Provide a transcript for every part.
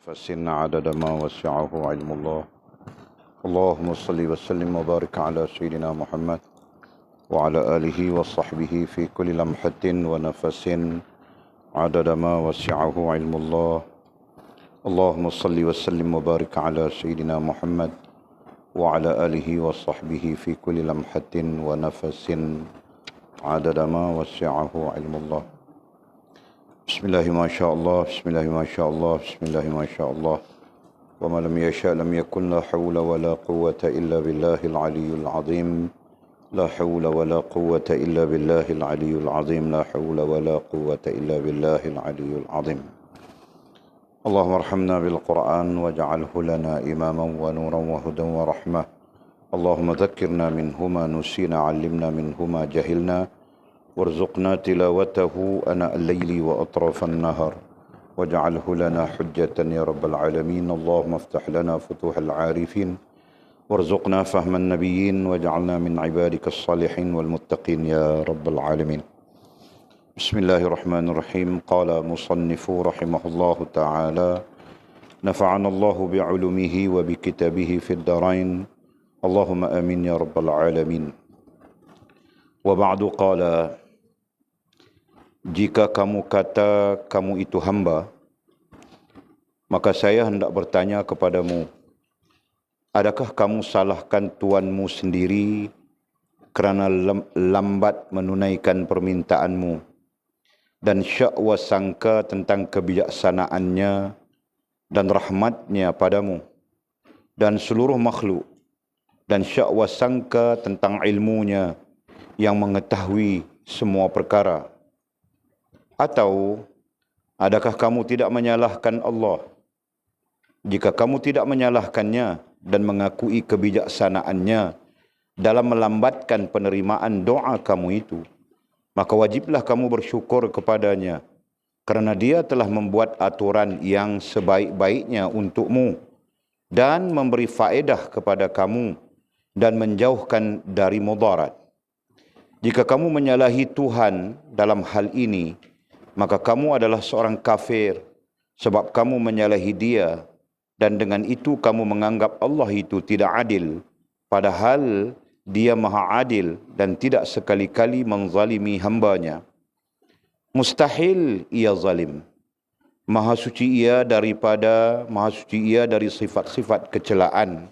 نفس عدد ما وسعه علم الله. اللهم صل وسلم وبارك على سيدنا محمد وعلى آله وصحبه في كل لمحة ونفس عدد ما وسعه علم الله. اللهم صل وسلم وبارك على سيدنا محمد وعلى آله وصحبه في كل لمحة ونفس عدد ما وسعه علم الله. بسم الله ما شاء الله، بسم الله ما شاء الله، بسم الله ما شاء الله، وما لم يشاء لم يكن. لا حول ولا قوة إلا بالله العلي العظيم. لا حول ولا قوة إلا بالله العلي العظيم. لا حول ولا قوة إلا بالله العلي العظيم. اللهم ارحمنا بالقرآن واجعله لنا إماما ونورا وهدى ورحمة. اللهم ذكرنا منهما نسينا، علمنا منهما جهلنا، وارزقنا تلاوته أناء الليل وأطراف النهار، واجعله لنا حجة يا رب العالمين. اللهم افتح لنا فتوح العارفين، وارزقنا فهم النبيين، واجعلنا من عبادك الصالحين والمتقين يا رب العالمين. بسم الله الرحمن الرحيم. قال مصنف رحمه الله تعالى: نفعنا الله بعلومه وبكتابه في الدارين، اللهم آمين يا رب العالمين. وبعد قال: jika kamu kata kamu itu hamba, maka saya hendak bertanya kepadamu, adakah kamu salahkan Tuanmu sendiri kerana lambat menunaikan permintaanmu dan syakwa sangka tentang kebijaksanaannya dan rahmatnya padamu dan seluruh makhluk, dan syakwa sangka tentang ilmunya yang mengetahui semua perkara? Atau adakah kamu tidak menyalahkan Allah? Jika kamu tidak menyalahkannya dan mengakui kebijaksanaannya dalam melambatkan penerimaan doa kamu itu, maka wajiblah kamu bersyukur kepadanya kerana dia telah membuat aturan yang sebaik-baiknya untukmu dan memberi faedah kepada kamu dan menjauhkan dari mudarat. Jika kamu menyalahi Tuhan dalam hal ini, maka kamu adalah seorang kafir sebab kamu menyalahi dia, dan dengan itu kamu menganggap Allah itu tidak adil, padahal dia maha adil dan tidak sekali-kali menzalimi hambanya. Mustahil ia zalim. Maha suci ia dari sifat-sifat kecelaan.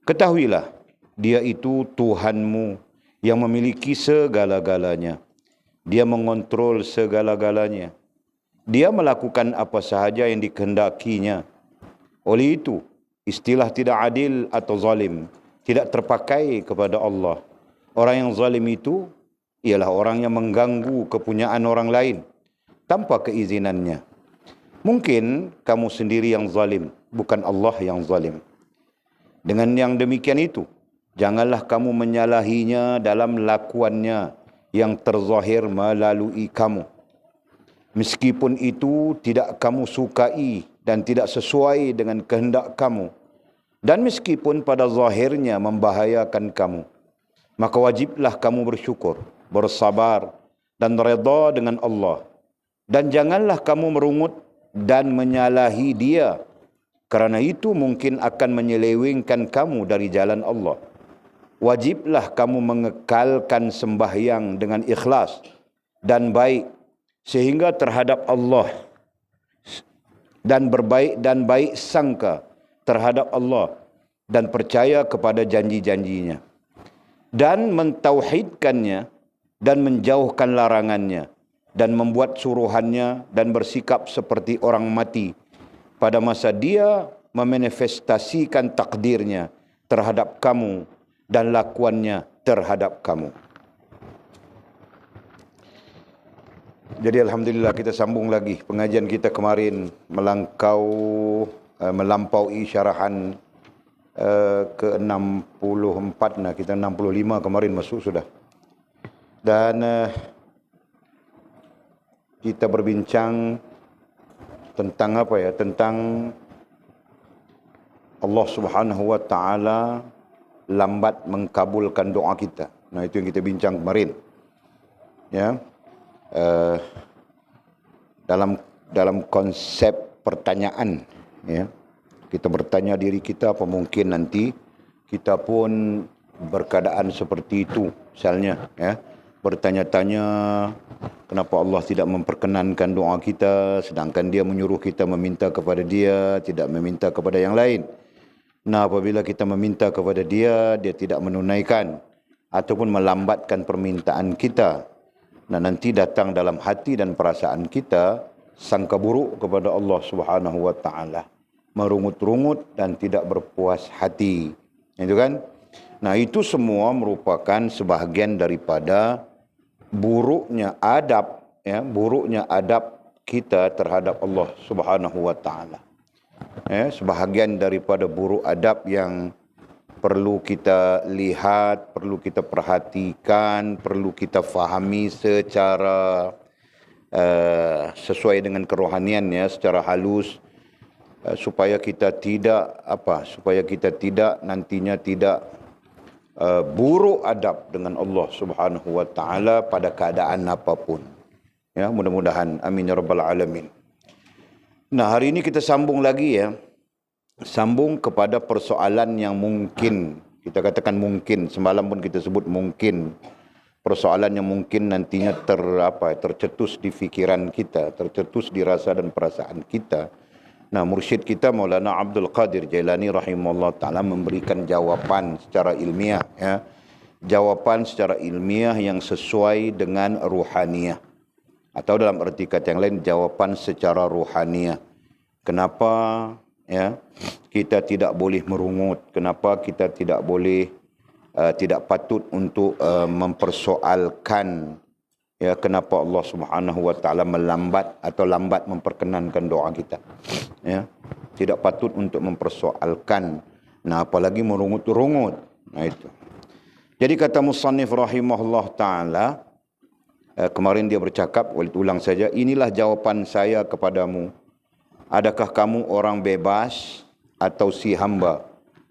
Ketahuilah, dia itu Tuhanmu yang memiliki segala-galanya. Dia mengontrol segala-galanya. Dia melakukan apa sahaja yang dikehendakinya. Oleh itu, istilah tidak adil atau zalim tidak terpakai kepada Allah. Orang yang zalim itu ialah orang yang mengganggu kepunyaan orang lain tanpa keizinannya. Mungkin kamu sendiri yang zalim, bukan Allah yang zalim. Dengan yang demikian itu, janganlah kamu menyalahinya dalam lakuannya yang terzahir melalui kamu, meskipun itu tidak kamu sukai dan tidak sesuai dengan kehendak kamu, dan meskipun pada zahirnya membahayakan kamu, maka wajiblah kamu bersyukur, bersabar dan redha dengan Allah, dan janganlah kamu merungut dan menyalahi dia, kerana itu mungkin akan menyelewengkan kamu dari jalan Allah. Wajiblah kamu mengekalkan sembahyang dengan ikhlas dan baik sehingga terhadap Allah, dan baik sangka terhadap Allah, dan percaya kepada janji-janjinya, dan mentauhidkannya dan menjauhkan larangannya, dan membuat suruhannya, dan bersikap seperti orang mati pada masa dia memanifestasikan takdirnya terhadap kamu dan lakuannya terhadap kamu. Jadi alhamdulillah, kita sambung lagi pengajian kita kemarin melampaui syarahan ke-64. Kita 65 kemarin masuk sudah. Dan kita berbincang tentang apa ya? Tentang Allah Subhanahu wa taala lambat mengkabulkan doa kita. Nah, itu yang kita bincang kemarin. Ya. Dalam konsep pertanyaan Ya. Kita bertanya diri kita, apa mungkin nanti kita pun berkeadaan seperti itu. Misalnya, ya, bertanya-tanya kenapa Allah tidak memperkenankan doa kita, sedangkan Dia menyuruh kita meminta kepada Dia, tidak meminta kepada yang lain. Nah, apabila kita meminta kepada Dia, Dia tidak menunaikan ataupun melambatkan permintaan kita. Nah, nanti datang dalam hati dan perasaan kita sangka buruk kepada Allah Subhanahu wa taala, merungut-rungut dan tidak berpuas hati. Itu kan? Nah, itu semua merupakan sebahagian daripada buruknya adab, ya, buruknya adab kita terhadap Allah Subhanahu wa taala. Ya, sebahagian daripada buruk adab yang perlu kita lihat, perlu kita perhatikan, perlu kita fahami secara sesuai dengan kerohaniannya, secara halus, supaya kita tidak nantinya tidak buruk adab dengan Allah Subhanahu wa taala pada keadaan apapun. Ya, mudah-mudahan, amin ya rabbal alamin. Nah, hari ini kita sambung lagi, ya. Sambung kepada persoalan yang mungkin, kita katakan mungkin, semalam pun kita sebut mungkin, persoalan yang mungkin nantinya tercetus di fikiran kita, tercetus di rasa dan perasaan kita. Nah, mursyid kita Maulana Abdul Qadir Jailani rahimahullah ta'ala memberikan jawapan secara ilmiah, ya. Jawapan secara ilmiah yang sesuai dengan ruhaniyah. Atau dalam arti kata yang lain, jawapan secara ruhaniyah. Kenapa, ya, kita tidak boleh merungut? Kenapa kita tidak boleh, tidak patut untuk mempersoalkan, ya, kenapa Allah Subhanahu wa taala melambat atau lambat memperkenankan doa kita? Ya, tidak patut untuk mempersoalkan. Nah, apalagi merungut-rungut. Nah, itu. Jadi kata musannif rahimahullah taala, kemarin dia bercakap, ulang saja, inilah jawaban saya kepadamu. Adakah kamu orang bebas atau si hamba?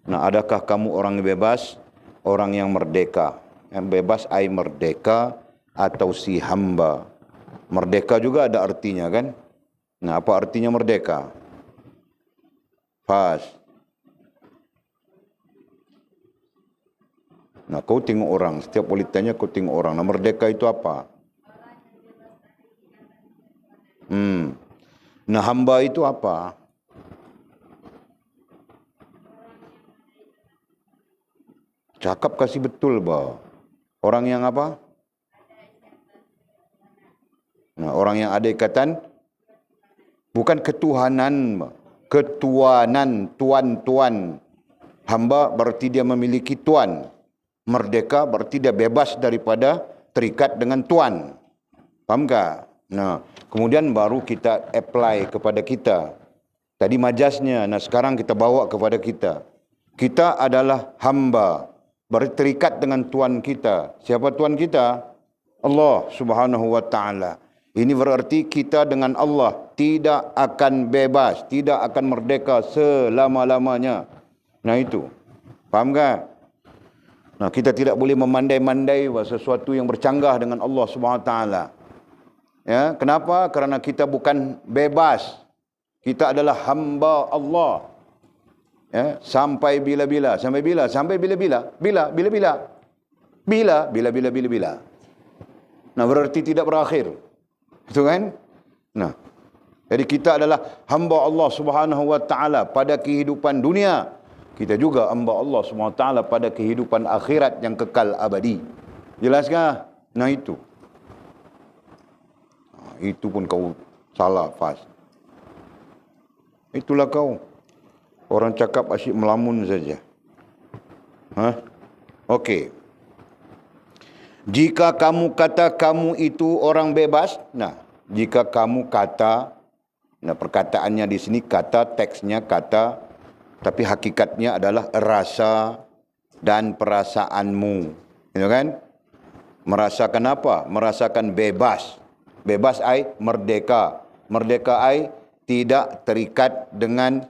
Nah, adakah kamu orang bebas, orang yang merdeka? Yang bebas ai merdeka atau si hamba. Merdeka juga ada artinya, kan? Nah, apa artinya merdeka? Pas. Nah, kau tengok orang, setiap boleh tanya kau tengok orang. Nah, merdeka itu apa? Nah, hamba itu apa? Cakap kasih betul, bah. Orang yang apa? Nah, orang yang ada ikatan, bukan ketuhanan, bah. Ketuanan, tuan-tuan. Hamba berarti dia memiliki tuan. Merdeka berarti dia bebas daripada terikat dengan tuan. Faham tak? Nah, kemudian baru kita apply kepada kita. Tadi majasnya, nah sekarang kita bawa kepada kita. Kita adalah hamba, berterikat dengan Tuhan kita. Siapa Tuhan kita? Allah Subhanahu wa taala. Ini berarti kita dengan Allah tidak akan bebas, tidak akan merdeka selama-lamanya. Nah, itu. Faham tak? Nah, kita tidak boleh memandai-mandai sesuatu yang bercanggah dengan Allah Subhanahu wa taala. Ya, kenapa? Karena kita bukan bebas. Kita adalah hamba Allah. Ya, sampai bila-bila? Sampai bila? Sampai bila-bila? Bila-bila? Bila-bila? Nah, berarti tidak berakhir. Itu kan? Nah, jadi kita adalah hamba Allah Subhanahu wa taala pada kehidupan dunia. Kita juga hamba Allah Subhanahu wa taala pada kehidupan akhirat yang kekal abadi. Jelaskah? Nah, itu. Itu pun kau salah, Fas. Itulah kau. Orang cakap asyik melamun saja. Okey. Jika kamu kata kamu itu orang bebas, nah, jika kamu kata, nah perkataannya di sini kata, teksnya kata, tapi hakikatnya adalah rasa dan perasaanmu. Itu kan? Merasakan apa? Merasakan bebas. Bebas ai merdeka. Merdeka ai tidak terikat dengan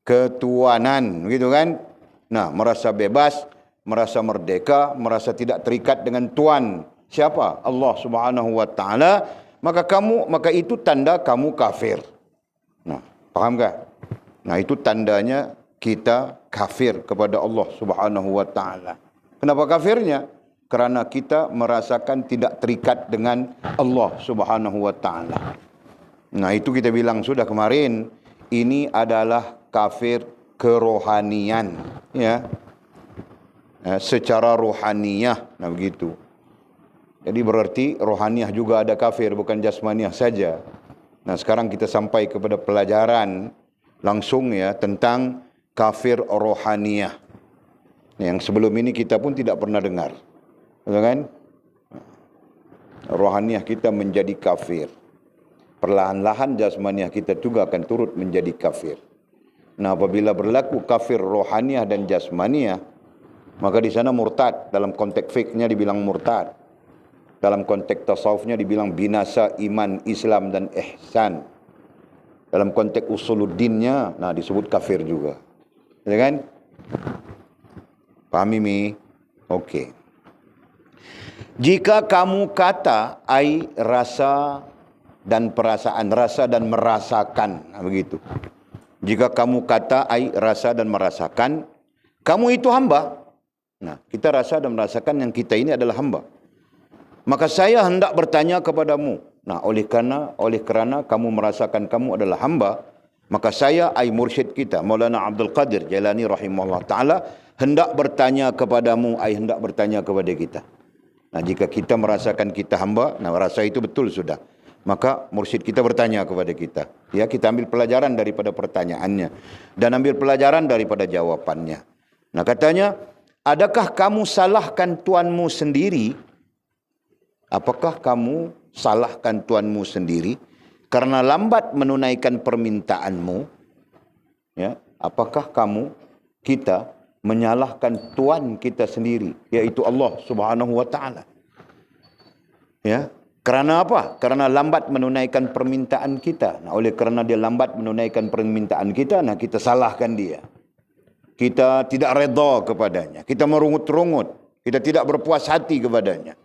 ketuanan, begitu kan? Nah, merasa bebas, merasa merdeka, merasa tidak terikat dengan tuan. Siapa? Allah Subhanahu wa taala. Maka itu tanda kamu kafir. Nah, faham tak? Nah, itu tandanya kita kafir kepada Allah Subhanahu wa taala. Kenapa kafirnya? Kerana kita merasakan tidak terikat dengan Allah Subhanahu wa taala. Nah, itu kita bilang sudah kemarin, ini adalah kafir kerohanian, ya. Secara rohaniyah, nah begitu. Jadi berarti rohaniyah juga ada kafir, bukan jasmaniyah saja. Nah, sekarang kita sampai kepada pelajaran langsung ya tentang kafir rohaniyah. Yang sebelum ini kita pun tidak pernah dengar. Betul kan? Rohaniyah kita menjadi kafir. Perlahan-lahan jasmaniyah kita juga akan turut menjadi kafir. Nah, apabila berlaku kafir rohaniyah dan jasmaniyah, maka di sana murtad. Dalam konteks fikihnya dibilang murtad. Dalam konteks tasawufnya dibilang binasa iman, Islam dan ihsan. Dalam konteks usuluddinnya, nah disebut kafir juga. Ya kan? Pahami mi? Okey. Jika kamu kata ai rasa dan perasaan, rasa dan merasakan, nah, begitu. Jika kamu kata ai rasa dan merasakan, kamu itu hamba. Nah, kita rasa dan merasakan yang kita ini adalah hamba. Maka saya hendak bertanya kepadamu. Nah, oleh kerana kamu merasakan kamu adalah hamba, maka saya ai mursyid kita Maulana Abdul Qadir Jailani rahimahullah taala hendak bertanya kepadamu, ai hendak bertanya kepada kita. Nah, jika kita merasakan kita hamba, nah rasa itu betul sudah. Maka mursyid kita bertanya kepada kita. Ya, kita ambil pelajaran daripada pertanyaannya dan ambil pelajaran daripada jawapannya. Nah, katanya, adakah kamu salahkan tuanmu sendiri? Apakah kamu salahkan tuanmu sendiri karena lambat menunaikan permintaanmu? Ya, apakah kita menyalahkan Tuhan kita sendiri, yaitu Allah Subhanahu wa taala? Ya, kerana apa? Kerana lambat menunaikan permintaan kita. Nah, oleh kerana dia lambat menunaikan permintaan kita, nah kita salahkan dia. Kita tidak redha kepadanya. Kita merungut-rungut. Kita tidak berpuas hati kepadanya.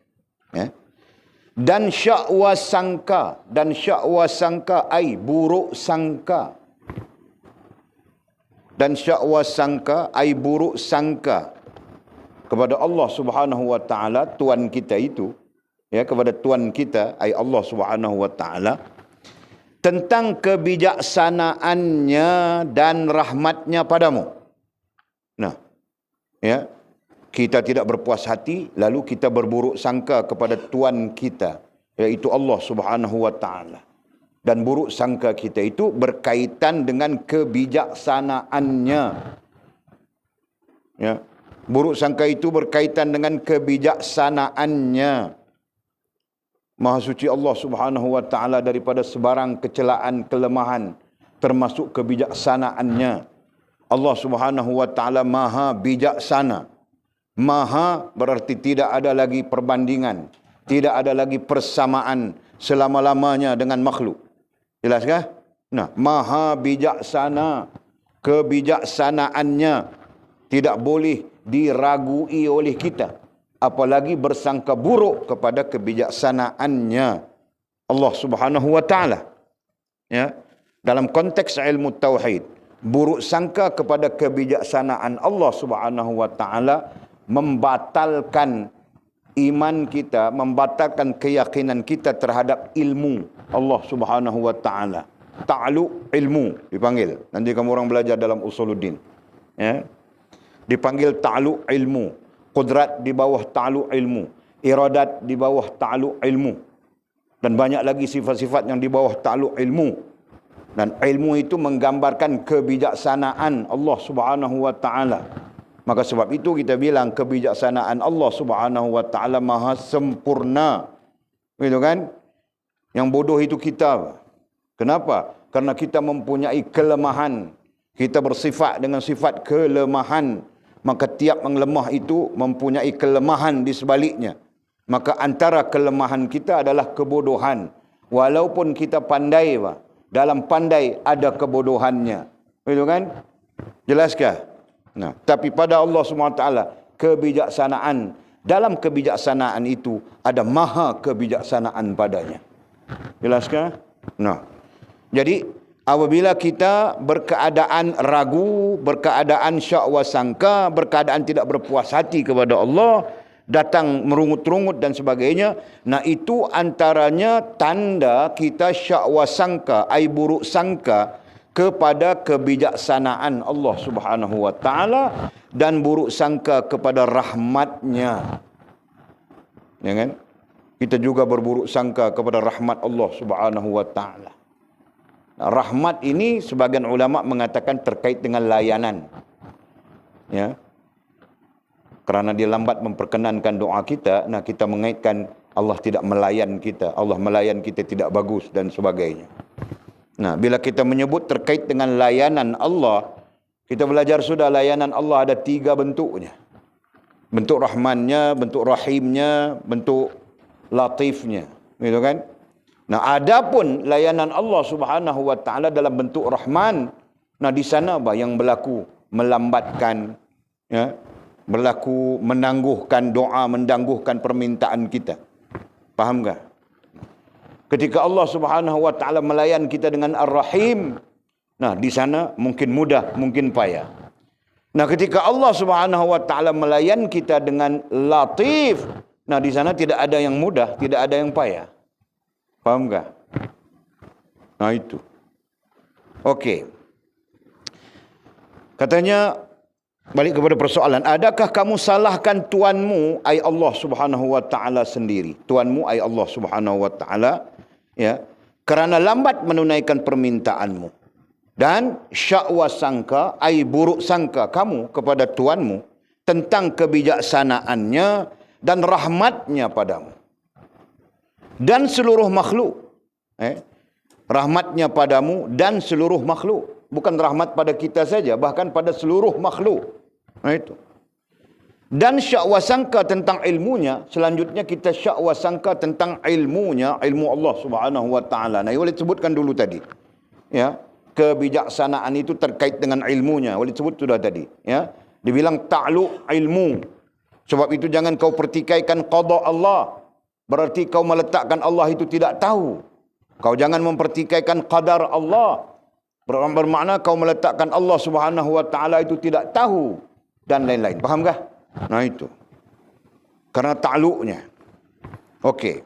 Ya. Dan syakwa sangka ai buruk sangka. Dan syakwa sangka ai buruk sangka kepada Allah Subhanahu wa taala, Tuhan kita itu, ya, kepada Tuhan kita ai Allah Subhanahu wa taala, tentang kebijaksanaannya dan rahmatnya padamu. Nah, ya, kita tidak berpuas hati, lalu kita berburuk sangka kepada Tuhan kita, yaitu Allah Subhanahu wa taala. Dan buruk sangka kita itu berkaitan dengan kebijaksanaannya. Ya, buruk sangka itu berkaitan dengan kebijaksanaannya. Maha suci Allah Subhanahu wa taala daripada sebarang kecelaan, kelemahan, termasuk kebijaksanaannya. Allah Subhanahu wa taala maha bijaksana. Maha berarti tidak ada lagi perbandingan, tidak ada lagi persamaan selama-lamanya dengan makhluk. Jelaskah? Nah, maha bijaksana, kebijaksanaannya tidak boleh diragui oleh kita, apalagi bersangka buruk kepada kebijaksanaannya Allah Subhanahu wa taala. Ya, dalam konteks ilmu tauhid, buruk sangka kepada kebijaksanaan Allah Subhanahu wa taala membatalkan iman kita, membatalkan keyakinan kita terhadap ilmu Allah Subhanahu wa taala. Ta'alluq ilmu dipanggil. Nanti kamu orang belajar dalam usuluddin. Ya. Dipanggil ta'alluq ilmu. Qudrat di bawah ta'alluq ilmu. Iradat di bawah ta'alluq ilmu. Dan banyak lagi sifat-sifat yang di bawah ta'alluq ilmu. Dan ilmu itu menggambarkan kebijaksanaan Allah Subhanahu wa taala. Maka sebab itu kita bilang kebijaksanaan Allah Subhanahu wa taala maha sempurna. Gitu kan? Yang bodoh itu kita. Kenapa? Karena kita mempunyai kelemahan. Kita bersifat dengan sifat kelemahan. Maka tiap yang lemah itu mempunyai kelemahan di sebaliknya. Maka antara kelemahan kita adalah kebodohan. Walaupun kita pandai, dalam pandai ada kebodohannya. Gitu kan? Jelaskah? Nah, tapi pada Allah SWT kebijaksanaan, dalam kebijaksanaan itu ada maha kebijaksanaan padanya. Jelaskah? Nah, jadi Apabila kita berkeadaan ragu, berkeadaan syak wa sangka, berkeadaan tidak berpuas hati kepada Allah, datang merungut-rungut dan sebagainya, nah itu antaranya tanda kita syak wa sangka, ai buruk sangka kepada kebijaksanaan Allah Subhanahu wa taala dan buruk sangka kepada rahmat-Nya. Ya kan? Kita juga berburuk sangka kepada rahmat Allah Subhanahu wa taala. Rahmat ini sebagian ulama mengatakan terkait dengan layanan. Ya. Kerana dia lambat memperkenankan doa kita, nah kita mengaitkan Allah tidak melayan kita, Allah melayan kita tidak bagus dan sebagainya. Nah, bila kita menyebut terkait dengan layanan Allah, kita belajar sudah layanan Allah ada 3 bentuknya. Bentuk Rahmannya, bentuk Rahimnya, bentuk Latifnya, gitu kan? Nah, adapun layanan Allah Subhanahu wa taala dalam bentuk Rahman, nah di sana apa yang berlaku? Melambatkan, ya, berlaku menangguhkan doa, menangguhkan permintaan kita. Faham tak? Ketika Allah Subhanahu wa taala melayan kita dengan Ar-Rahim, nah di sana mungkin mudah, mungkin payah. Nah, ketika Allah Subhanahu wa taala melayan kita dengan Latif, nah di sana tidak ada yang mudah, tidak ada yang payah. Faham tak? Nah itu. Okey. Katanya, balik kepada persoalan, adakah kamu salahkan Tuanmu, ai Allah Subhanahu wa taala sendiri? Tuanmu ai Allah Subhanahu wa taala, ya, kerana lambat menunaikan permintaanmu. Dan syak wa sangka, ai buruk sangka kamu kepada Tuanmu tentang kebijaksanaannya dan rahmatnya padamu dan seluruh makhluk. Rahmatnya padamu dan seluruh makhluk. Bukan rahmat pada kita saja, bahkan pada seluruh makhluk. Nah itu. Dan syak wa sangka tentang ilmunya. Selanjutnya kita syak wa sangka tentang ilmunya, ilmu Allah Subhanahu wa taala. Nah, boleh sebutkan dulu tadi. Ya, kebijaksanaan itu terkait dengan ilmunya. Boleh sebut sudah tadi, ya. Dibilang ta'luq ilmu. Sebab itu jangan kau pertikaikan qada Allah. Berarti kau meletakkan Allah itu tidak tahu. Kau jangan mempertikaikan qadar Allah. Bermakna kau meletakkan Allah Subhanahu wa taala itu tidak tahu dan lain-lain. Fahamkah? Nah itu. Karena ta'luqnya. Okey.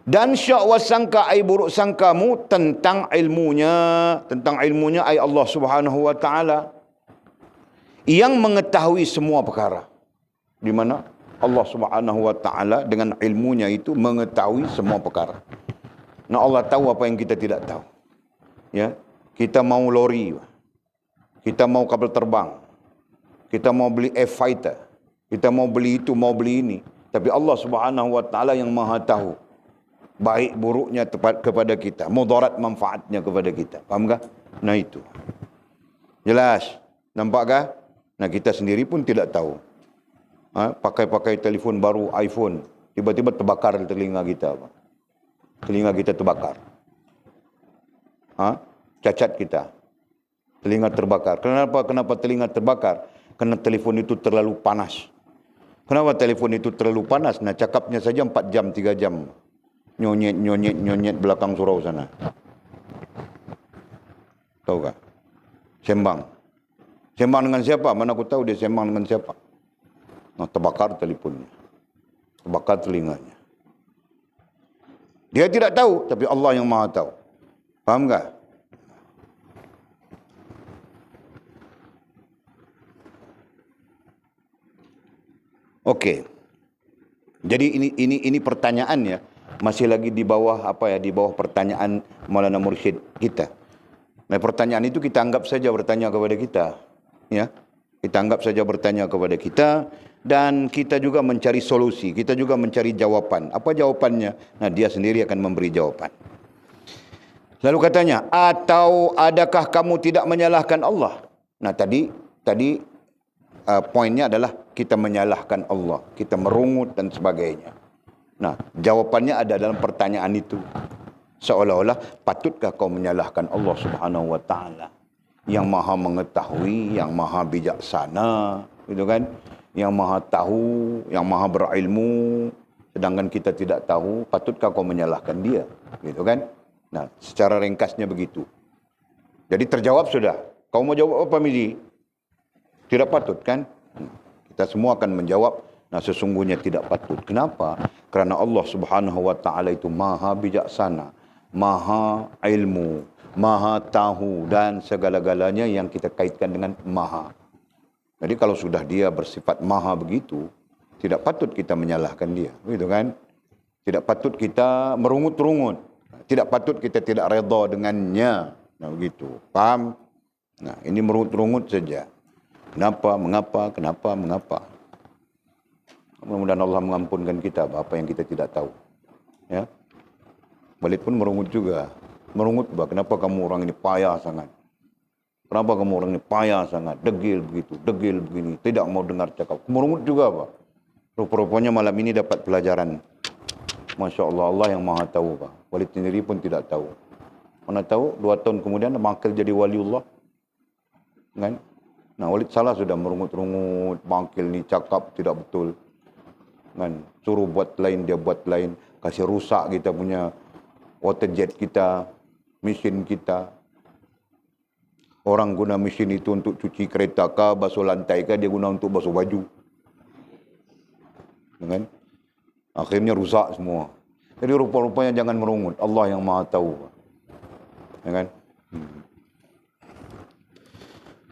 Dan syak wa sangka ai buruk sangkamu tentang ilmunya ai Allah Subhanahu wa taala yang mengetahui semua perkara. Di mana Allah Subhanahu wa taala dengan ilmunya itu mengetahui semua perkara. Nah, Allah tahu apa yang kita tidak tahu. Ya. Kita mau lori, kita mau kapal terbang, kita mau beli F-fighter, kita mau beli itu, mau beli ini. Tapi Allah Subhanahu wa taala yang Maha tahu baik buruknya tepat kepada kita, mudarat manfaatnya kepada kita. Faham tak? Nah itu. Jelas? Nampakkah? Nah, kita sendiri pun tidak tahu. Pakai telefon baru iPhone, tiba-tiba terbakar telinga kita. Telinga kita terbakar. Cacat kita. Telinga terbakar. Kenapa telinga terbakar? Kerana telefon itu terlalu panas. Kenapa telefon itu terlalu panas? Nah, cakapnya saja 4 jam, 3 jam. Nyonyet belakang surau sana. Tahu tak? Sembang. Sembang dengan siapa? Mana aku tahu dia sembang dengan siapa. Nah, terbakar telefonnya. Terbakar telinganya. Dia tidak tahu, tapi Allah yang Maha tahu. Faham tak? Okey. Jadi ini pertanyaannya masih lagi di bawah di bawah pertanyaan Maulana Mursyid kita. Nah, pertanyaan itu kita anggap saja bertanya kepada kita, ya. Kita anggap saja bertanya kepada kita dan kita juga mencari solusi, kita juga mencari jawapan. Apa jawapannya? Nah, dia sendiri akan memberi jawapan. Lalu katanya, atau adakah kamu tidak menyalahkan Allah? Nah, tadi poinnya adalah kita menyalahkan Allah, kita merungut dan sebagainya. Nah, jawapannya ada dalam pertanyaan itu. Seolah-olah patutkah kau menyalahkan Allah Subhanahu wa taala yang Maha mengetahui, yang Maha bijaksana, gitu kan? Yang Maha tahu, yang Maha berilmu, sedangkan kita tidak tahu, patutkah kau menyalahkan dia, gitu kan? Nah, secara ringkasnya begitu. Jadi terjawab sudah. Kau mau jawab apa, Mizi? Tidak patut kan? Kita semua akan menjawab, nah sesungguhnya tidak patut. Kenapa? Kerana Allah Subhanahu wa taala itu maha bijaksana, maha ilmu, maha tahu dan segala-galanya yang kita kaitkan dengan maha. Jadi kalau sudah dia bersifat maha begitu, tidak patut kita menyalahkan dia, begitu kan? Tidak patut kita merungut-rungut, tidak patut kita tidak redha dengannya. Nah begitu, paham? Nah ini merungut-rungut saja. Kenapa, mengapa, kenapa, mengapa. Mudah-mudahan Allah mengampunkan kita apa yang kita tidak tahu. Ya, Walid pun merungut juga. Merungut, kenapa kamu orang ini payah sangat? Kenapa kamu orang ini payah sangat? Degil begitu, degil begini, tidak mau dengar cakap. Merungut juga, Pak. Rupa-rupanya malam ini dapat pelajaran. Masya Allah, Allah yang maha tahu, Pak. Walid sendiri pun tidak tahu. Mana tahu, 2 tahun kemudian bangkit jadi waliullah. Kan? Nah, Walid salah sudah merungut-rungut, bangkil ni cakap tidak betul. Kan? Suruh buat lain, dia buat lain. Kasih rusak kita punya water jet kita, mesin kita. Orang guna mesin itu untuk cuci kereta kah, basuh lantai kah, dia guna untuk basuh baju. Kan? Akhirnya rusak semua. Jadi rupa-rupanya jangan merungut. Allah yang maha tahu. Kan?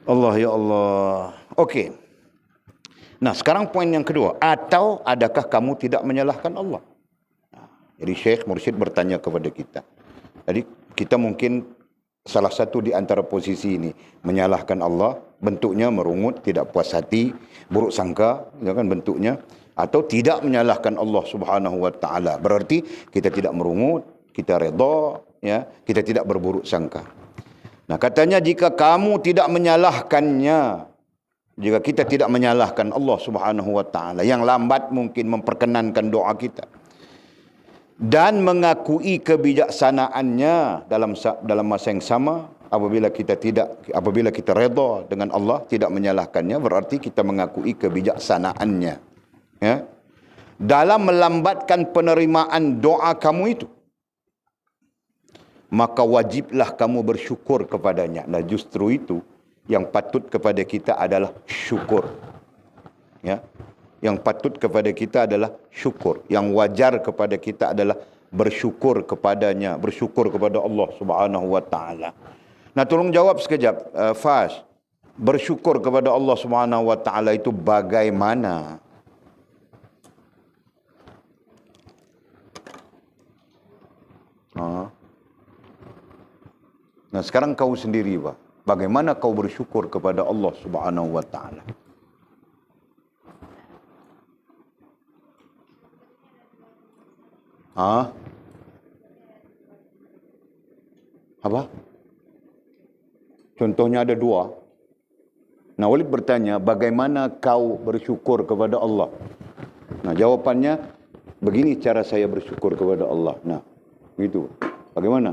Allah ya Allah. Okey. Nah, sekarang poin yang kedua. Atau adakah kamu tidak menyalahkan Allah? Jadi Syekh Mursyid bertanya kepada kita. Jadi kita mungkin salah satu di antara posisi ini. Menyalahkan Allah. Bentuknya merungut, tidak puas hati, buruk sangka. Ya kan bentuknya. Atau tidak menyalahkan Allah Subhanahu wa taala. Berarti kita tidak merungut, kita redha, ya, kita tidak berburuk sangka. Nah, katanya jika kamu tidak menyalahkannya, jika kita tidak menyalahkan Allah Subhanahu wa taala yang lambat mungkin memperkenankan doa kita dan mengakui kebijaksanaannya dalam masa yang sama, apabila kita redha dengan Allah, tidak menyalahkannya, berarti kita mengakui kebijaksanaannya, ya, dalam melambatkan penerimaan doa kamu itu, maka wajiblah kamu bersyukur kepadanya. Nah, justru itu yang patut kepada kita adalah syukur. Ya. Yang patut kepada kita adalah syukur. Yang wajar kepada kita adalah bersyukur kepadanya, bersyukur kepada Allah Subhanahu wa taala. Nah, tolong jawab sekejap, Fas. Bersyukur kepada Allah Subhanahu wa taala itu bagaimana? Nah, sekarang kau sendiri, Pak. Bagaimana kau bersyukur kepada Allah Subhanahu wa taala? Apa? Contohnya ada 2. Nah, Walid bertanya, bagaimana kau bersyukur kepada Allah? Nah, jawapannya, begini cara saya bersyukur kepada Allah. Nah, begitu. Bagaimana?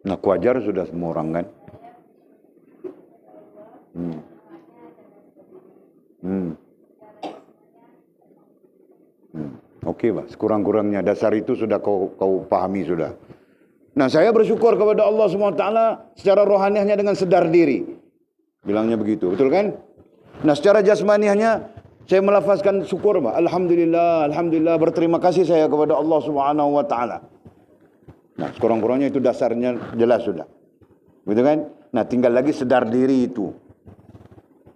Nah, wajar sudah semua orang kan? Okey, Pak. Sekurang-kurangnya dasar itu sudah kau pahami sudah. Nah, saya bersyukur kepada Allah SWT secara rohaniahnya dengan sedar diri. Bilangnya begitu, betul kan? Nah, secara jasmaniahnya saya melafazkan syukur, Pak. Alhamdulillah, alhamdulillah, berterima kasih saya kepada Allah SWT. Nah, sekurang-kurangnya itu dasarnya jelas sudah. Betul kan? Nah, tinggal lagi sedar diri itu.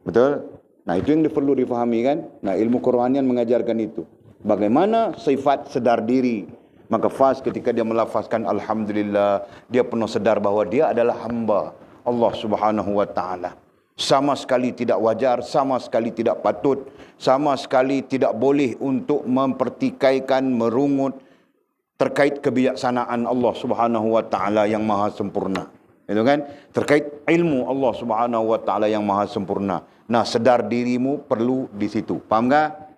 Betul? Nah, itu yang perlu difahami kan? Nah, ilmu kerohanian mengajarkan itu. Bagaimana sifat sedar diri. Maka Fas ketika dia melafazkan Alhamdulillah, dia penuh sedar bahawa dia adalah hamba Allah Subhanahu wa taala. Sama sekali tidak wajar, sama sekali tidak patut, sama sekali tidak boleh untuk mempertikaikan, merungut terkait kebijaksanaan Allah Subhanahu wa taala yang maha sempurna. Itu kan? Terkait ilmu Allah Subhanahu wa taala yang maha sempurna. Nah, sedar dirimu perlu di situ. Paham enggak?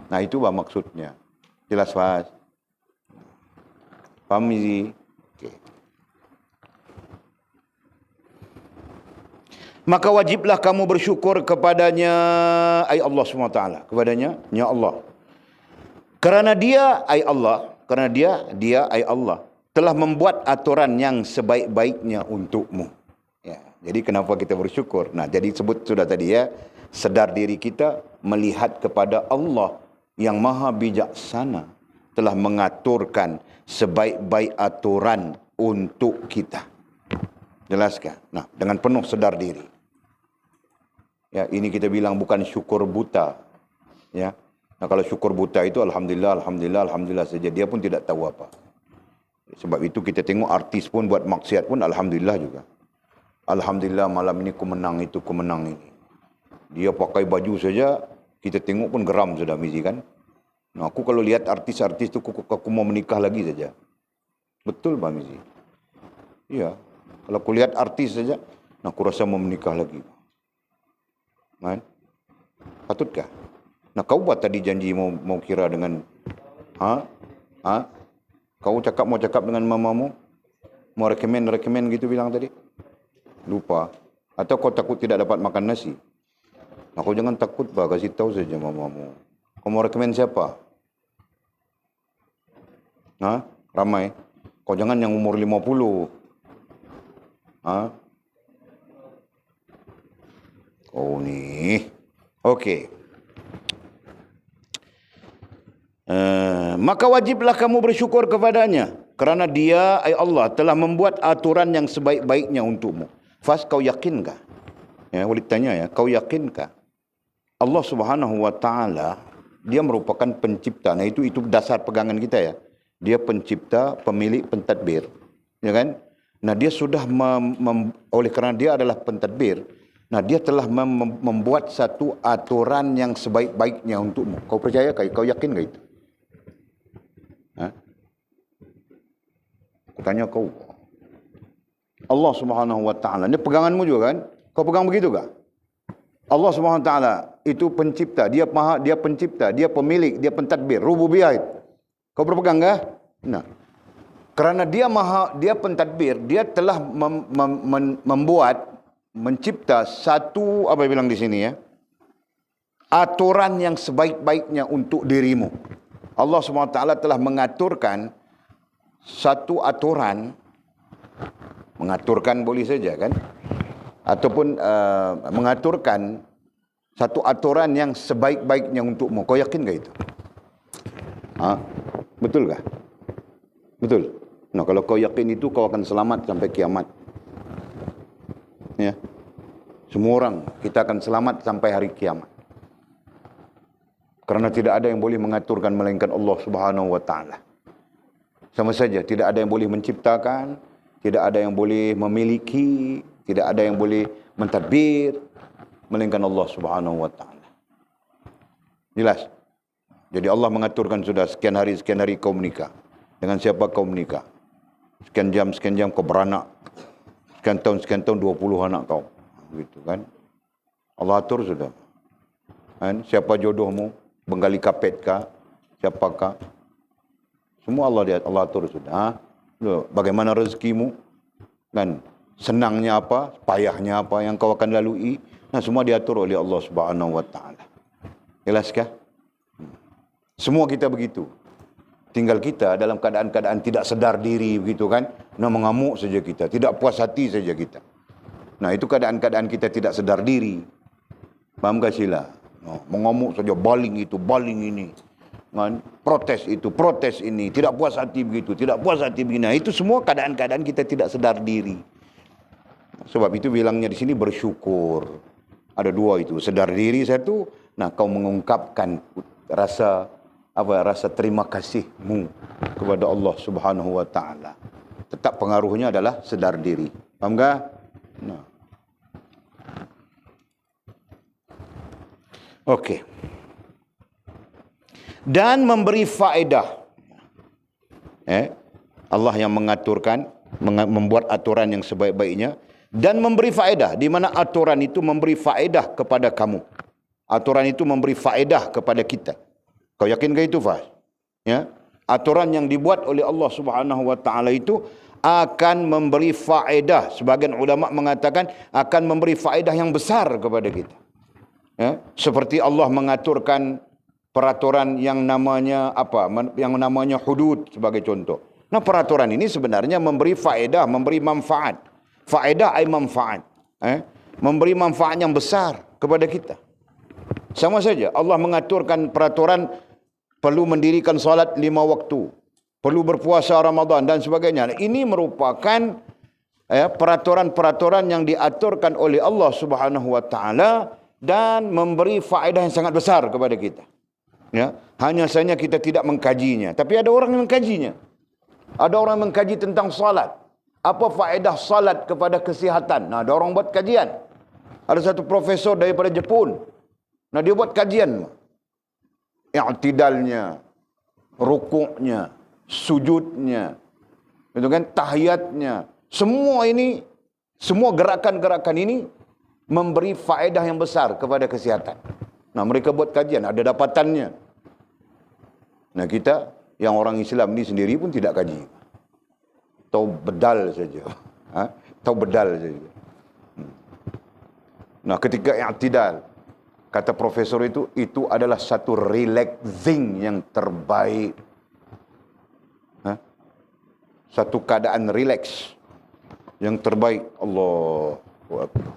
Nah, itu apa maksudnya? Jelas, Fas? Paham, Mizi? Okay. Maka wajiblah kamu bersyukur kepadanya, ay Allah SWT, kepadanya, ya Allah. Kerana dia ai Allah, kerana dia ai Allah telah membuat aturan yang sebaik-baiknya untukmu. Ya, jadi kenapa kita bersyukur? Nah, jadi sebut sudah tadi ya, sedar diri kita melihat kepada Allah yang maha bijaksana telah mengaturkan sebaik-baik aturan untuk kita. Jelaskan? Nah, dengan penuh sedar diri. Ya, ini kita bilang bukan syukur buta. Ya. Nah, kalau syukur buta itu alhamdulillah, alhamdulillah, alhamdulillah saja, dia pun tidak tahu apa. Sebab itu kita tengok artis pun buat maksiat pun alhamdulillah juga. Alhamdulillah malam ini ku menang, itu ku menang ini. Dia pakai baju saja, kita tengok pun geram sudah Mizi kan. Nah, aku kalau lihat artis-artis itu aku mau menikah lagi saja. Betul Pak Mizi? Iya. Kalau aku lihat artis saja, nah aku rasa mau menikah lagi. Kan? Patutkah? Nah, kau buat tadi janji mau kira dengan kau mau cakap dengan mamamu? Mau rekomen gitu bilang tadi? Lupa. Atau kau takut tidak dapat makan nasi? Nah, kau jangan takut, Pak. Kasih tahu saja mamamu. Kau mau rekomen siapa? Ramai. Kau jangan yang umur 50. Kau ni. Okey. Maka wajiblah kamu bersyukur kepadanya kerana dia Allah telah membuat aturan yang sebaik-baiknya untukmu. Fas, kau yakinkah? Ya, Walid tanya ya, kau yakinkah Allah Subhanahu wa taala dia merupakan pencipta. Nah, itu dasar pegangan kita ya. Dia pencipta, pemilik, pentadbir. Ya kan? Nah, dia sudah oleh kerana dia adalah pentadbir, nah dia telah membuat satu aturan yang sebaik-baiknya untukmu. Kau percaya kah? Kau yakin kah itu? Aku tanya kau. Allah Subhanahu wa taala, ini peganganmu juga kan? Kau pegang begitu kah? Allah Subhanahu wa taala itu pencipta, dia pencipta, dia pemilik, dia pentadbir, rububiyah itu. Kau berpegang kah? Nah, kerana dia pentadbir, dia telah mencipta satu, apa bilang di sini ya, aturan yang sebaik-baiknya untuk dirimu. Allah SWT telah mengaturkan satu aturan, mengaturkan boleh saja kan, ataupun mengaturkan satu aturan yang sebaik-baiknya untukmu. Kau yakin ke itu? Betul kah? Betul. Nah, kalau kau yakin itu, kau akan selamat sampai kiamat. Ya. Semua orang, kita akan selamat sampai hari kiamat. Kerana tidak ada yang boleh mengaturkan melainkan Allah Subhanahu wa taala. Sama saja, tidak ada yang boleh menciptakan, tidak ada yang boleh memiliki, tidak ada yang boleh mentadbir melainkan Allah Subhanahu wa taala. Jelas? Jadi Allah mengaturkan sudah sekian hari kau menikah. Dengan siapa kau menikah? Sekian jam kau beranak. Sekian tahun 20 anak kau. Gitu kan. Allah atur sudah. Kan? Siapa jodohmu? Benggali kapet kah? Siapakah? Semua Allah atur sudah. Bagaimana rezekimu? Kan? Senangnya apa? Payahnya apa yang kau akan lalui? Nah, semua diatur oleh Allah Subhanahu wa taala. Jelaskah? Semua kita begitu. Tinggal kita dalam keadaan-keadaan tidak sedar diri begitu kan. Nah, mengamuk saja kita, tidak puas hati saja kita. Nah, itu keadaan-keadaan kita tidak sedar diri. Faham tak sila? Mengamuk saja, baling itu, baling ini. Kan? Protes itu, protes ini, tidak puas hati begitu, tidak puas hati begini. Nah, itu semua keadaan-keadaan kita tidak sedar diri. Sebab itu bilangnya di sini bersyukur. Ada dua itu, sedar diri satu. Nah, kau mengungkapkan rasa terima kasihmu kepada Allah Subhanahu wa taala. Tetap pengaruhnya adalah sedar diri. Faham tak? Nah. Okey. Dan memberi faedah. Allah yang mengaturkan, membuat aturan yang sebaik-baiknya dan memberi faedah, di mana aturan itu memberi faedah kepada kamu. Aturan itu memberi faedah kepada kita. Kau yakin ke itu, Fahz? Ya? Aturan yang dibuat oleh Allah Subhanahu wa taala itu akan memberi faedah. Sebagian ulama mengatakan akan memberi faedah yang besar kepada kita. Ya? Seperti Allah mengaturkan peraturan yang namanya apa? Yang namanya hudud sebagai contoh. Nah, peraturan ini sebenarnya memberi faedah, memberi manfaat. Faedah ai manfaat. Memberi manfaat yang besar kepada kita. Sama saja Allah mengaturkan peraturan perlu mendirikan solat 5 waktu, perlu berpuasa Ramadan dan sebagainya. Ini merupakan peraturan-peraturan yang diaturkan oleh Allah Subhanahu wa taala dan memberi faedah yang sangat besar kepada kita. Ya, hanya saja kita tidak mengkajinya, tapi ada orang yang mengkajinya. Ada orang yang mengkaji tentang salat. Apa faedah salat kepada kesihatan? Nah, ada orang buat kajian. Ada satu profesor daripada Jepun. Nah, dia buat kajian. I'tidalnya, rukuknya, sujudnya, itu kan, tahiyatnya. Semua ini, semua gerakan-gerakan ini memberi faedah yang besar kepada kesihatan. Nah, mereka buat kajian, ada dapatannya. Nah, kita yang orang Islam ni sendiri pun tidak kaji. Tahu bedal saja. Tahu bedal saja. Nah, ketika i'tidal, kata profesor itu adalah satu relaxing yang terbaik. Satu keadaan relax yang terbaik. Allahu Akbar.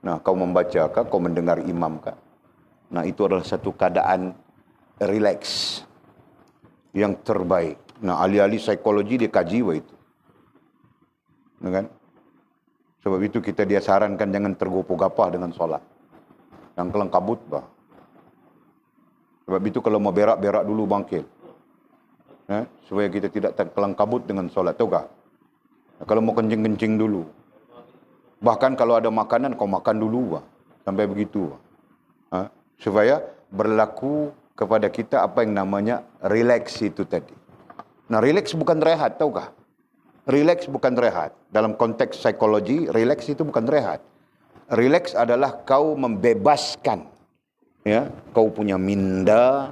Nah, kau membaca kah, kau mendengar imam kah? Nah, itu adalah satu keadaan relax yang terbaik. Nah, ahli-ahli psikologi dia kaji itu. Nah, kan? Sebab itu kita dia sarankan jangan tergopoh-gapah dengan solat. Yang kelang kabut bah. Sebab itu kalau mau berak dulu bangkit. Supaya kita tidak kelang kabut dengan solat. Tahu tak? Kalau mau kencing dulu. Bahkan kalau ada makanan, kau makan dulu bah. Sampai begitu bah. Supaya berlaku kepada kita apa yang namanya relax itu tadi. Nah, relax bukan rehat, tahu tak? Relax bukan rehat. Dalam konteks psikologi, relax itu bukan rehat. Relax adalah kau membebaskan, ya, kau punya minda,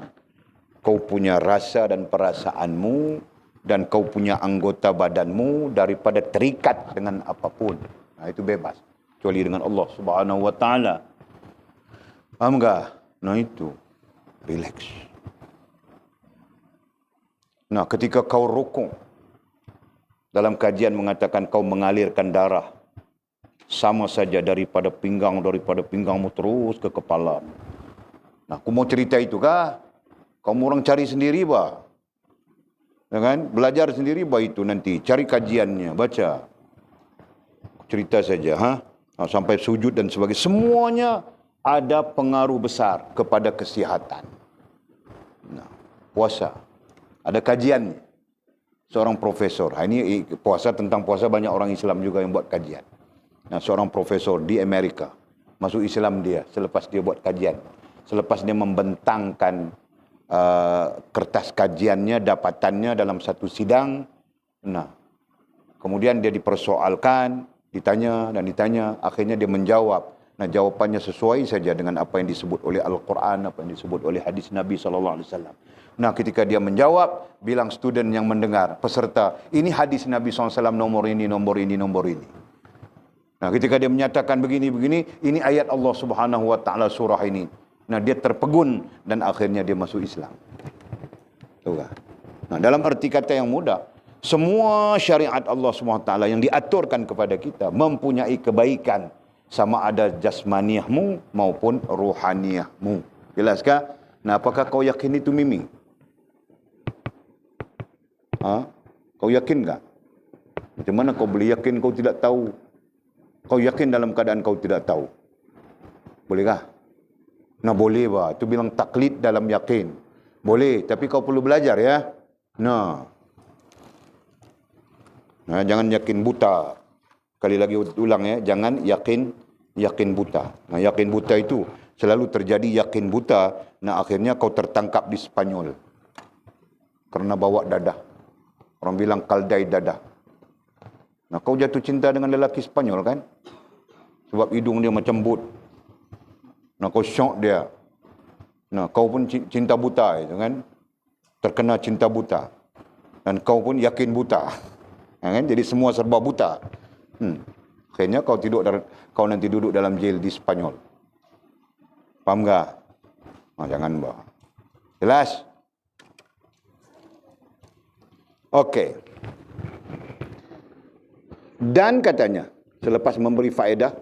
kau punya rasa dan perasaanmu, dan kau punya anggota badanmu daripada terikat dengan apapun. Nah, itu bebas, kecuali dengan Allah Subhanahu wa taala. Paham enggak? Nah, itu relax. Nah, ketika kau rukuk, dalam kajian mengatakan kau mengalirkan darah sama saja daripada pinggangmu terus ke kepala. Nah, aku mau cerita itu kah? Kamu orang cari sendiri bah. Ya kan? Belajar sendiri bah itu nanti. Cari kajiannya, baca. Cerita saja, sampai sujud dan sebagainya. Semuanya ada pengaruh besar kepada kesihatan. Nah, puasa. Ada kajiannya. Seorang profesor. Ini puasa, tentang puasa banyak orang Islam juga yang buat kajian. Nah, seorang profesor di Amerika, masuk Islam dia, selepas dia buat kajian. Selepas dia membentangkan kertas kajiannya, dapatannya dalam satu sidang. Nah, kemudian dia dipersoalkan, ditanya, akhirnya dia menjawab. Nah, jawapannya sesuai saja dengan apa yang disebut oleh Al-Quran, apa yang disebut oleh hadis Nabi SAW. Nah, ketika dia menjawab, bilang student yang mendengar, peserta, ini hadis Nabi SAW nomor ini. Nah, ketika dia menyatakan begini, ini ayat Allah Subhanahu wa taala surah ini. Nah, dia terpegun dan akhirnya dia masuk Islam. Tuh kan? Nah, dalam arti kata yang mudah, semua syariat Allah Subhanahu wa taala yang diaturkan kepada kita mempunyai kebaikan, sama ada jasmaniahmu maupun ruhaniahmu. Jelaskah? Nah, apakah kau yakin itu Mimi? Kau yakin tak? Macam mana kau boleh yakin kau tidak tahu? Kau yakin dalam keadaan kau tidak tahu? Bolehkah? Nah, boleh bah. Itu bilang taklid dalam yakin. Boleh, tapi kau perlu belajar ya. Nah, jangan yakin buta. Kali lagi ulang ya, jangan yakin buta. Nah, yakin buta itu selalu terjadi yakin buta. Nah, akhirnya kau tertangkap di Spanyol. Karena bawa dadah. Orang bilang kaldai dadah. Nah, kau jatuh cinta dengan lelaki Spanyol kan? Sebab hidung dia macam but. Nah, kau syok dia. Nah, kau pun cinta buta itu kan? Terkena cinta buta. Dan kau pun yakin buta. Kan? Jadi semua serba buta. Akhirnya kau nanti duduk dalam jail di Spanyol. Faham tak? Jangan bah. Jelas? Okey. Dan katanya, selepas memberi faedah,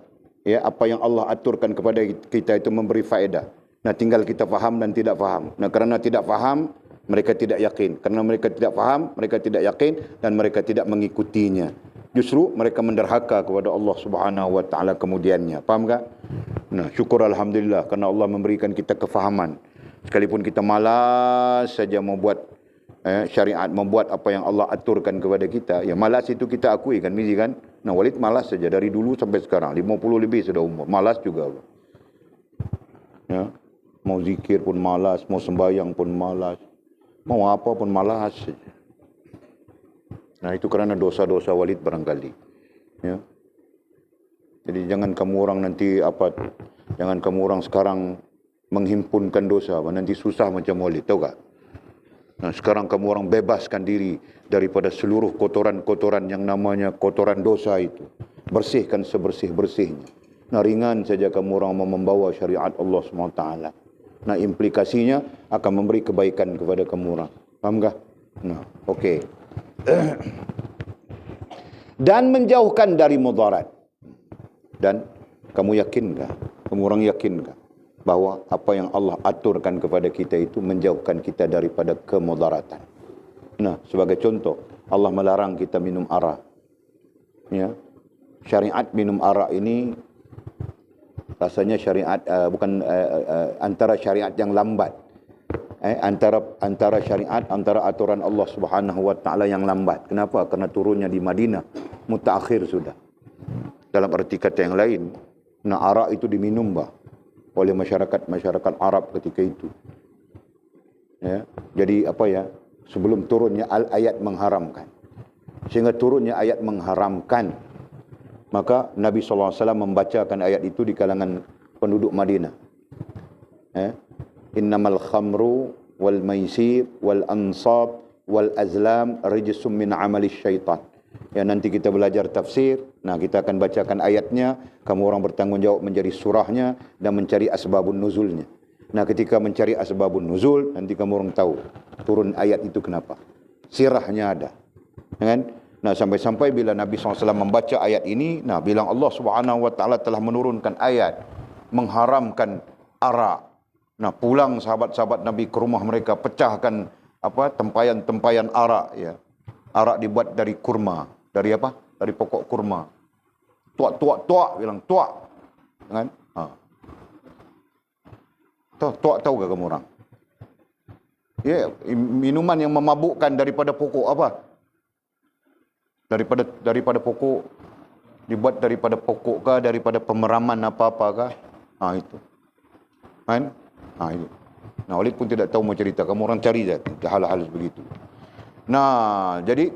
ya, apa yang Allah aturkan kepada kita itu memberi faedah. Nah, tinggal kita faham dan tidak faham. Nah, kerana tidak faham, mereka tidak yakin. Kerana mereka tidak faham, mereka tidak yakin dan mereka tidak mengikutinya. Justru mereka menderhaka kepada Allah Subhanahu wa taala kemudiannya. Faham tak? Nah, syukur alhamdulillah kerana Allah memberikan kita kefahaman. Sekalipun kita malas saja membuat syariat, membuat apa yang Allah aturkan kepada kita. Ya, malas itu kita akui kan, Mizi kan? Nah, Walid malas saja dari dulu sampai sekarang. 50 lebih sudah umur. Malas juga. Ya. Mau zikir pun malas, mau sembahyang pun malas. Mau apa pun malas saja. Nah, itu kerana dosa-dosa Walid barangkali. Ya. Jadi jangan kamu orang nanti jangan kamu orang sekarang menghimpunkan dosa, nanti susah macam Walid, tahu tak? Nah, sekarang kamu orang bebaskan diri daripada seluruh kotoran-kotoran yang namanya kotoran dosa itu. Bersihkan sebersih-bersihnya. Nah, ringan saja kamu orang membawa syariat Allah SWT. Nah, implikasinya akan memberi kebaikan kepada kamu orang. Faham tak? Nah, okey. Dan menjauhkan dari mudarat. Dan kamu yakinkah? Kamu orang yakinkah bahawa apa yang Allah aturkan kepada kita itu menjauhkan kita daripada kemudaratan? Nah, sebagai contoh, Allah melarang kita minum arak. Ya. Syariat minum arak ini rasanya syariat antara syariat yang lambat. Antara syariat, antara aturan Allah Subhanahu wa taala yang lambat. Kenapa? Karena turunnya di Madinah, mutaakhir sudah. Dalam arti kata yang lain, nah, arak itu diminum oleh masyarakat Arab ketika itu. Ya, jadi sebelum turunnya ayat mengharamkan. Sehingga turunnya ayat mengharamkan, maka Nabi SAW membacakan ayat itu di kalangan penduduk Madinah. Innamal khamru wal maisir wal ansab wal azlam rijsum min amali syaitan. Ya, nanti kita belajar tafsir. Nah, kita akan bacakan ayatnya. Kamu orang bertanggungjawab menjadi surahnya dan mencari asbabun nuzulnya. Nah, ketika mencari asbabun nuzul, nanti kamu orang tahu turun ayat itu kenapa. Sirahnya ada. Kan? Nah, sampai-sampai bila Nabi SAW membaca ayat ini, nah, bilang Allah Subhanahu wa taala telah menurunkan ayat mengharamkan arak. Nah, pulang sahabat-sahabat Nabi ke rumah mereka, pecahkan tempayan-tempayan arak, ya. Arak dibuat dari kurma. Dari apa? Dari pokok kurma. Tuak, bilang tuak. Kan? Tuak tahu ke kamu orang? Ya, minuman yang memabukkan daripada pokok apa? Daripada pokok, dibuat daripada pokok kah, daripada pemeraman apa-apa kah? Itu. Kan? Itu. Nah, Walid pun tidak tahu mau cerita. Kamu orang cari je hal-hal begitu. Nah, jadi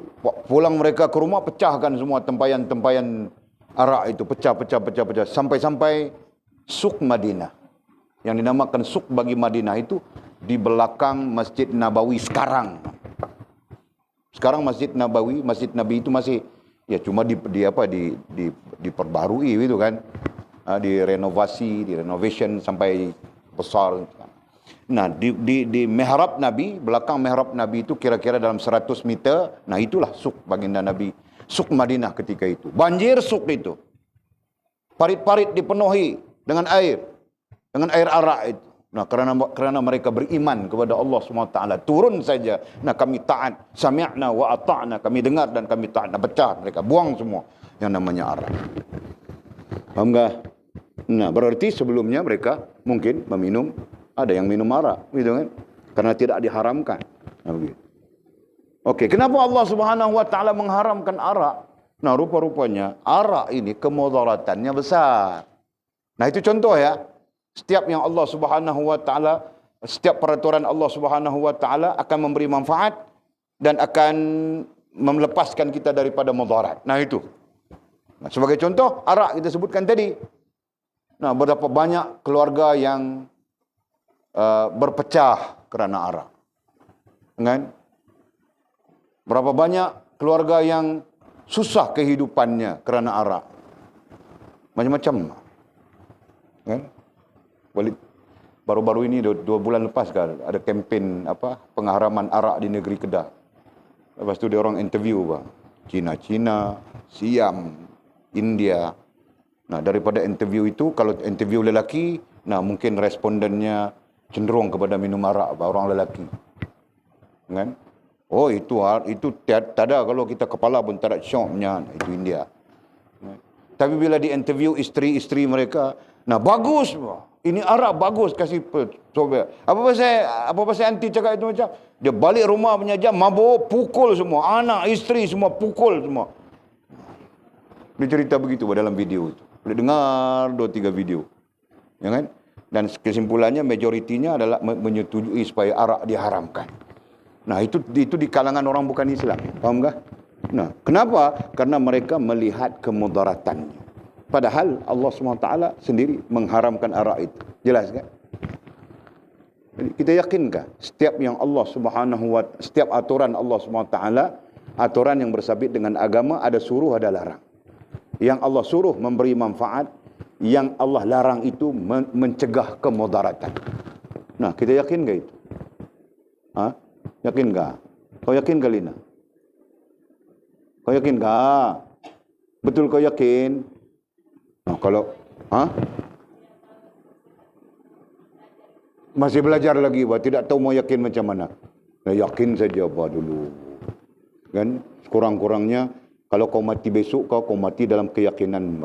pulang mereka ke rumah, pecahkan semua tempayan-tempayan arak itu, pecah. Sampai-sampai suk Madinah. Yang dinamakan suk bagi Madinah itu di belakang Masjid Nabawi sekarang. Sekarang Masjid Nabawi itu masih ya cuma diperbarui gitu kan. Renovation sampai besar. Nah, di mihrab Nabi, belakang mihrab Nabi itu kira-kira dalam 100 meter. Nah, itulah suk baginda Nabi. Suk Madinah ketika itu. Banjir suk itu. Parit-parit dipenuhi dengan air. Dengan air arak itu. Nah, kerana mereka beriman kepada Allah SWT. Turun saja. Nah, kami taat. Sami'na wa ata'na. Kami dengar dan kami taat. Nah, pecah mereka. Buang semua yang namanya arak. Faham tak? Nah, berarti sebelumnya mereka mungkin meminum. Ada yang minum arak, gitu kan? Karena tidak diharamkan. Nah, begitu. Okey, kenapa Allah Subhanahu wa taala mengharamkan arak? Nah, rupa-rupanya arak ini kemudaratannya besar. Nah, itu contoh ya. Setiap yang Allah Subhanahu wa taala, setiap peraturan Allah Subhanahu wa taala akan memberi manfaat dan akan melepaskan kita daripada mudarat. Nah, itu. Nah, sebagai contoh, arak kita sebutkan tadi. Nah, berapa banyak keluarga yang berpecah kerana arak. Kan? Berapa banyak keluarga yang susah kehidupannya kerana arak. Macam-macam. Kan? baru-baru ini 2 bulan lepas kan ada kempen pengharaman arak di negeri Kedah. Lepas tu dia orang interview bang. Cina, Siam, India. Nah, daripada interview itu, kalau interview lelaki, nah mungkin respondennya cenderung kepada minum arak orang lelaki. Kan? Oh, itu tak ada kalau kita kepala pun tak ada syoknya, itu India. Tapi bila di interview isteri-isteri mereka, nah bagus, ini arak bagus, kasih coba. Apa pasal anti cakap itu macam? Dia balik rumah punya jam, mabuk, pukul semua. Anak, isteri semua pukul semua. Dia cerita begitu dalam video itu. Boleh dengar 2-3 video. Ya kan? Dan kesimpulannya majoritinya adalah menyetujui supaya arak diharamkan. Nah, itu di kalangan orang bukan Islam. Faham tak? Nah, kenapa? Karena mereka melihat kemudaratannya. Padahal Allah SWT sendiri mengharamkan arak itu. Jelas kan? Jadi kita yakinkah setiap aturan Allah SWT, aturan yang bersabit dengan agama, ada suruh ada larang. Yang Allah suruh memberi manfaat, yang Allah larang itu mencegah kemudaratan. Nah, kita yakinkah itu? Yakinkah? Kau yakin kah, Lina? Kau yakinkah? Betul kau yakin? Nah, kalau masih belajar lagi, tidak tahu mau yakin macam mana. Nah, yakin saja dulu. Kan? Kurang-kurangnya kalau kau mati besok, kau mati dalam keyakinan.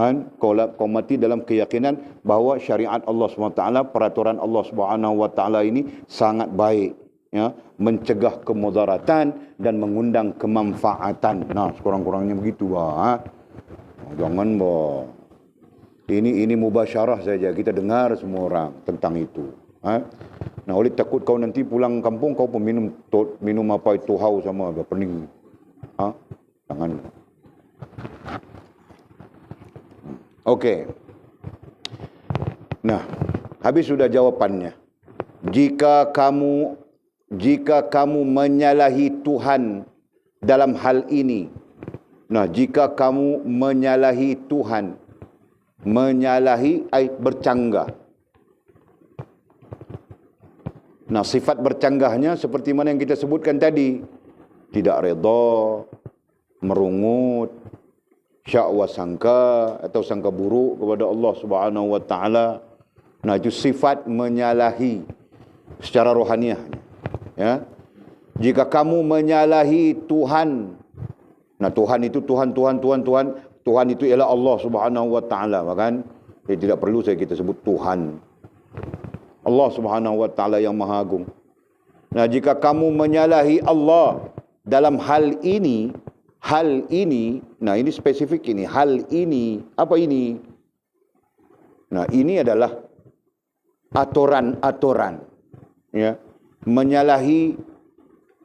Kan? Kau mati dalam keyakinan bahawa syariat Allah SWT, peraturan Allah SWT ini sangat baik. Ya, mencegah kemudaratan dan mengundang kemanfaatan. Nah, sekurang-kurangnya begitu. Jangan ini mubasyarah saja, kita dengar semua orang tentang itu. Nah, oleh takut kau nanti pulang kampung kau pun minum apa itu hau sama pening. Jangan. Okey. Nah, habis sudah jawapannya. Jika kamu menyalahi Tuhan dalam hal ini. Nah, jika kamu menyalahi Tuhan, menyalahi bercanggah. Nah, sifat bercanggahnya seperti mana yang kita sebutkan tadi. Tidak redha, merungut, syakwa sangka atau sangka buruk kepada Allah Subhanahu wa taala. Nah, itu sifat menyalahi secara rohaniah. Ya. Jika kamu menyalahi Tuhan. Nah, Tuhan itu Tuhan itu ialah Allah Subhanahu wa taala, kan? Jadi tidak perlu kita sebut Tuhan. Allah Subhanahu wa taala yang Maha Agung. Nah, jika kamu menyalahi Allah dalam hal ini, nah ini spesifik ini, hal ini, apa ini? Nah, ini adalah aturan-aturan. Ya. Menyalahi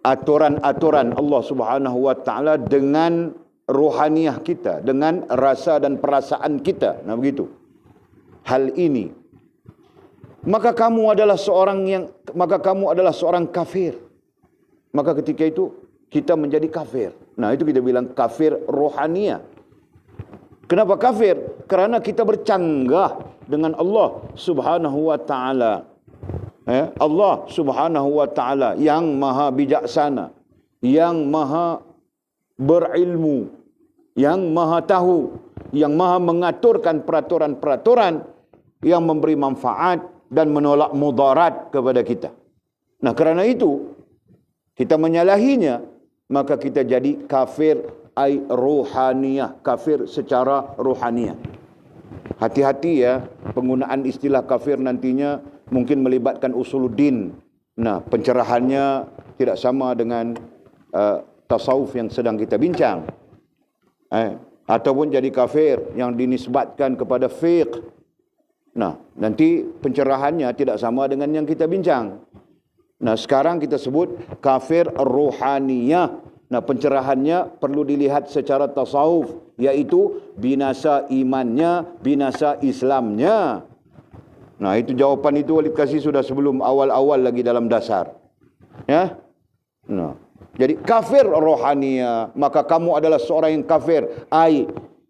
aturan-aturan Allah Subhanahu wa taala dengan rohaniah kita, dengan rasa dan perasaan kita. Nah, begitu. Hal ini. Maka kamu adalah seorang kafir. Maka ketika itu kita menjadi kafir. Nah, itu kita bilang kafir rohaniah. Kenapa kafir? Kerana kita bercanggah dengan Allah Subhanahu wa taala. Allah Subhanahu wa taala yang maha bijaksana, yang maha berilmu, yang maha tahu, yang maha mengaturkan peraturan-peraturan yang memberi manfaat dan menolak mudarat kepada kita. Nah, kerana itu kita menyalahinya, maka kita jadi kafir rohaniyah, kafir secara rohaniah. Hati-hati ya, penggunaan istilah kafir nantinya mungkin melibatkan usuluddin. Nah, pencerahannya tidak sama dengan tasawuf yang sedang kita bincang. Ataupun jadi kafir yang dinisbatkan kepada fiqh. Nah, nanti pencerahannya tidak sama dengan yang kita bincang. Nah, sekarang kita sebut kafir rohaniyah. Nah, pencerahannya perlu dilihat secara tasawuf, yaitu binasa imannya, binasa Islamnya. Nah, itu jawapan itu Walid kasih sudah sebelum awal-awal lagi dalam dasar. Ya. Nah, jadi kafir rohaniah, maka kamu adalah seorang yang kafir.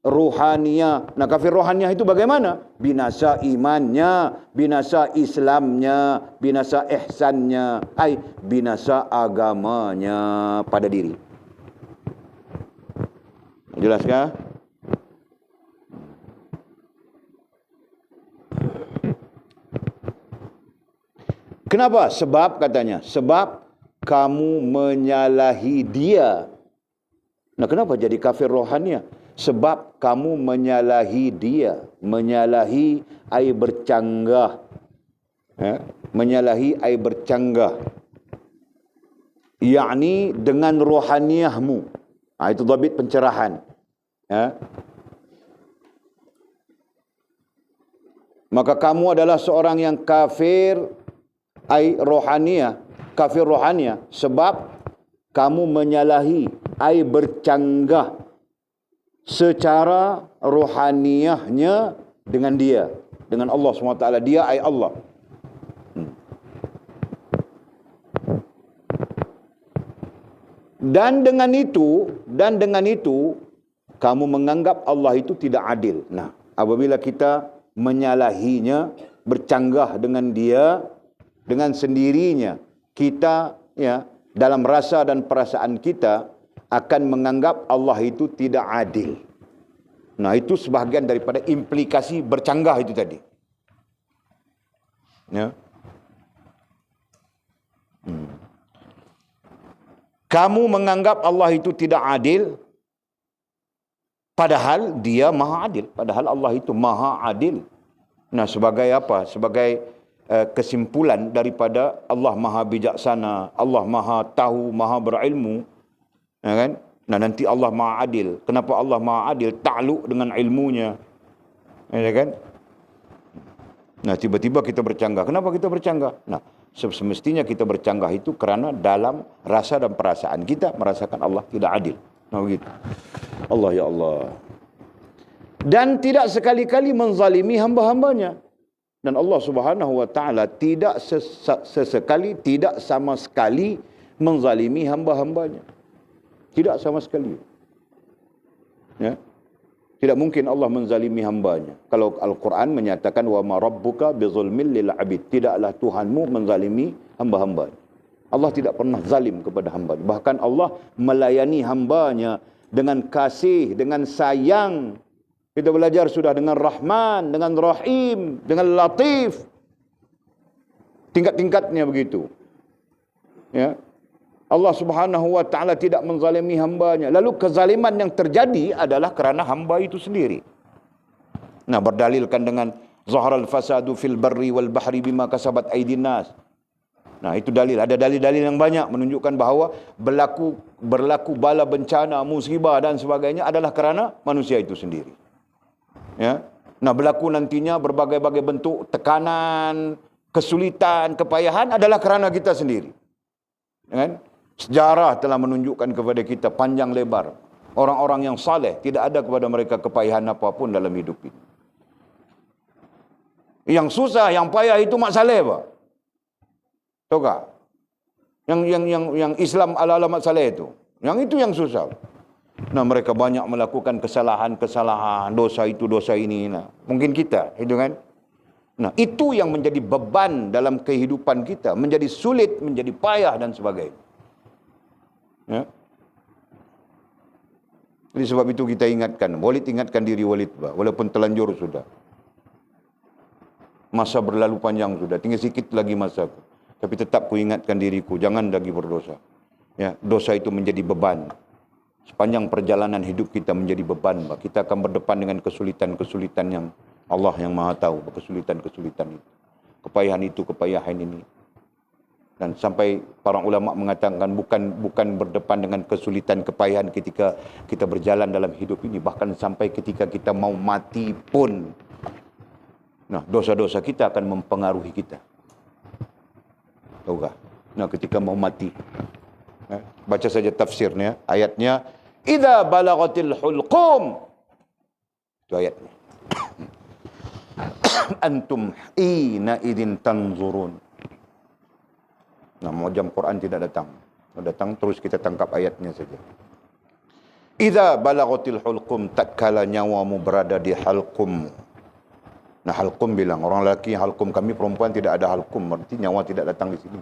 rohaniah. Nah, kafir rohaniah itu bagaimana? Binasa imannya, binasa Islamnya, binasa ihsannya, binasa agamanya pada diri. Jelas kah? Kenapa? Sebab katanya, sebab kamu menyalahi dia. Nah, kenapa jadi kafir rohaniah? Sebab kamu menyalahi dia, menyalahi air bercanggah, menyalahi air bercanggah, yakni dengan rohaniahmu. Itu dhabit pencerahan. Maka kamu adalah seorang yang kafir rohaniah, kafir rohaniah, sebab kamu menyalahi air bercanggah secara rohaniahnya dengan dia, dengan Allah SWT. Dia Allah. Dan dengan itu kamu menganggap Allah itu tidak adil. Nah, apabila kita menyalahinya, bercanggah dengan dia, dengan sendirinya kita dalam rasa dan perasaan kita akan menganggap Allah itu tidak adil. Nah, itu sebahagian daripada implikasi bercanggah itu tadi. Kamu menganggap Allah itu tidak adil, padahal dia maha adil. Padahal Allah itu maha adil. Nah, sebagai apa? Sebagai kesimpulan daripada Allah maha bijaksana, Allah maha tahu, maha berilmu. Kan? Nah, nanti Allah maha adil. Kenapa Allah maha adil? Ta'luk dengan ilmunya. Kan? Nah, tiba-tiba kita bercanggah. Kenapa kita bercanggah? Nah, semestinya kita bercanggah itu kerana dalam rasa dan perasaan kita merasakan Allah tidak adil. Nah, begitu. Allah, ya Allah. Dan tidak sekali-kali menzalimi hamba-hambanya. Dan Allah Subhanahu wa taala tidak sesekali, tidak sama sekali menzalimi hamba-hambanya. Tidak sama sekali. Tidak mungkin Allah menzalimi hambanya. Kalau Al-Quran menyatakan wa ma rabbuka bizulmil lil abid, tidaklah Tuhanmu menzalimi hamba-hambanya. Allah tidak pernah zalim kepada hambanya. Bahkan Allah melayani hambanya dengan kasih, dengan sayang. Kita belajar sudah dengan Rahman, dengan Rahim, dengan Latif. Tingkat-tingkatnya begitu. Allah Subhanahu wa taala tidak menzalimi hambanya. Lalu kezaliman yang terjadi adalah kerana hamba itu sendiri. Nah, berdalilkan dengan zaharal fasadu fil barri wal bahri bima kasabat aydin nas. Nah, itu dalil. Ada dalil-dalil yang banyak menunjukkan bahawa berlaku bala bencana, musibah dan sebagainya adalah kerana manusia itu sendiri. Nah, berlaku nantinya berbagai-bagai bentuk tekanan, kesulitan, kepayahan adalah kerana kita sendiri. Kan? Sejarah telah menunjukkan kepada kita panjang lebar. Orang-orang yang saleh tidak ada kepada mereka kepayahan apapun dalam hidup ini. Yang susah, yang payah itu mak saleh, Pak. Tahu tak? Yang Islam ala-ala mak saleh itu. Yang itu yang susah. Nah, mereka banyak melakukan kesalahan-kesalahan, dosa itu, dosa ini. Nah, mungkin kita, itu kan? Nah, itu yang menjadi beban dalam kehidupan kita, menjadi sulit, menjadi payah dan sebagainya. Jadi sebab itu kita ingatkan, Walid ingatkan diri Walid, walaupun telanjur sudah. Masa berlalu panjang sudah, tinggal sikit lagi masaku. Tapi tetap ku ingatkan diriku, jangan lagi berdosa. Dosa itu menjadi beban. Sepanjang perjalanan hidup kita menjadi beban. Kita akan berdepan dengan kesulitan-kesulitan yang Allah yang maha tahu. Kesulitan-kesulitan itu. Kepayahan itu, kepayahan ini. Dan sampai para ulama mengatakan bukan berdepan dengan kesulitan, kepayahan ketika kita berjalan dalam hidup ini. Bahkan sampai ketika kita mau mati pun. Nah, dosa-dosa kita akan mempengaruhi kita. Tahu tak? Nah, ketika mau mati. Baca saja tafsirnya, ayatnya idza balagatil hulqum. Itu ayatnya. Antum ina idzin tanzurun. Nah, mu'jam Quran tidak datang. Datang terus kita tangkap ayatnya saja. Idza balaghatil hulqum, tatkala nyawamu berada di halqum. Nah, halqum bilang, orang lelaki halqum, kami perempuan tidak ada halqum, berarti nyawa tidak datang di sini.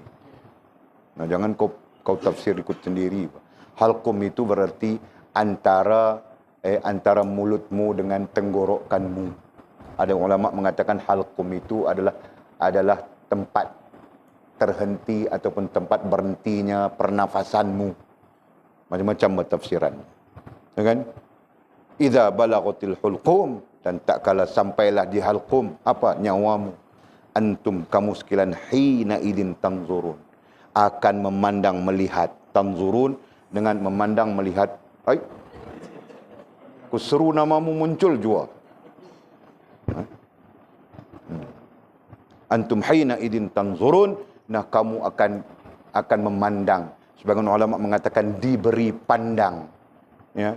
Nah, jangan kau tafsir ikut sendiri. Halqum itu berarti antara mulutmu dengan tenggorokanmu. Ada ulama mengatakan halqum itu adalah tempat terhenti ataupun tempat berhentinya pernafasanmu. Macam-macam tafsiran. Ya kan? Idza balaghatil hulqum, dan tak kala sampailah di halqum, apa? Nyawamu. Antum, kamu sekalian, hina idin tanzurun, akan memandang melihat. Tanzurun dengan memandang melihat. Ku seru namamu muncul jua. Antum hina idin tanzurun, nah kamu akan memandang. Sebagian ulama mengatakan diberi pandang. Ya.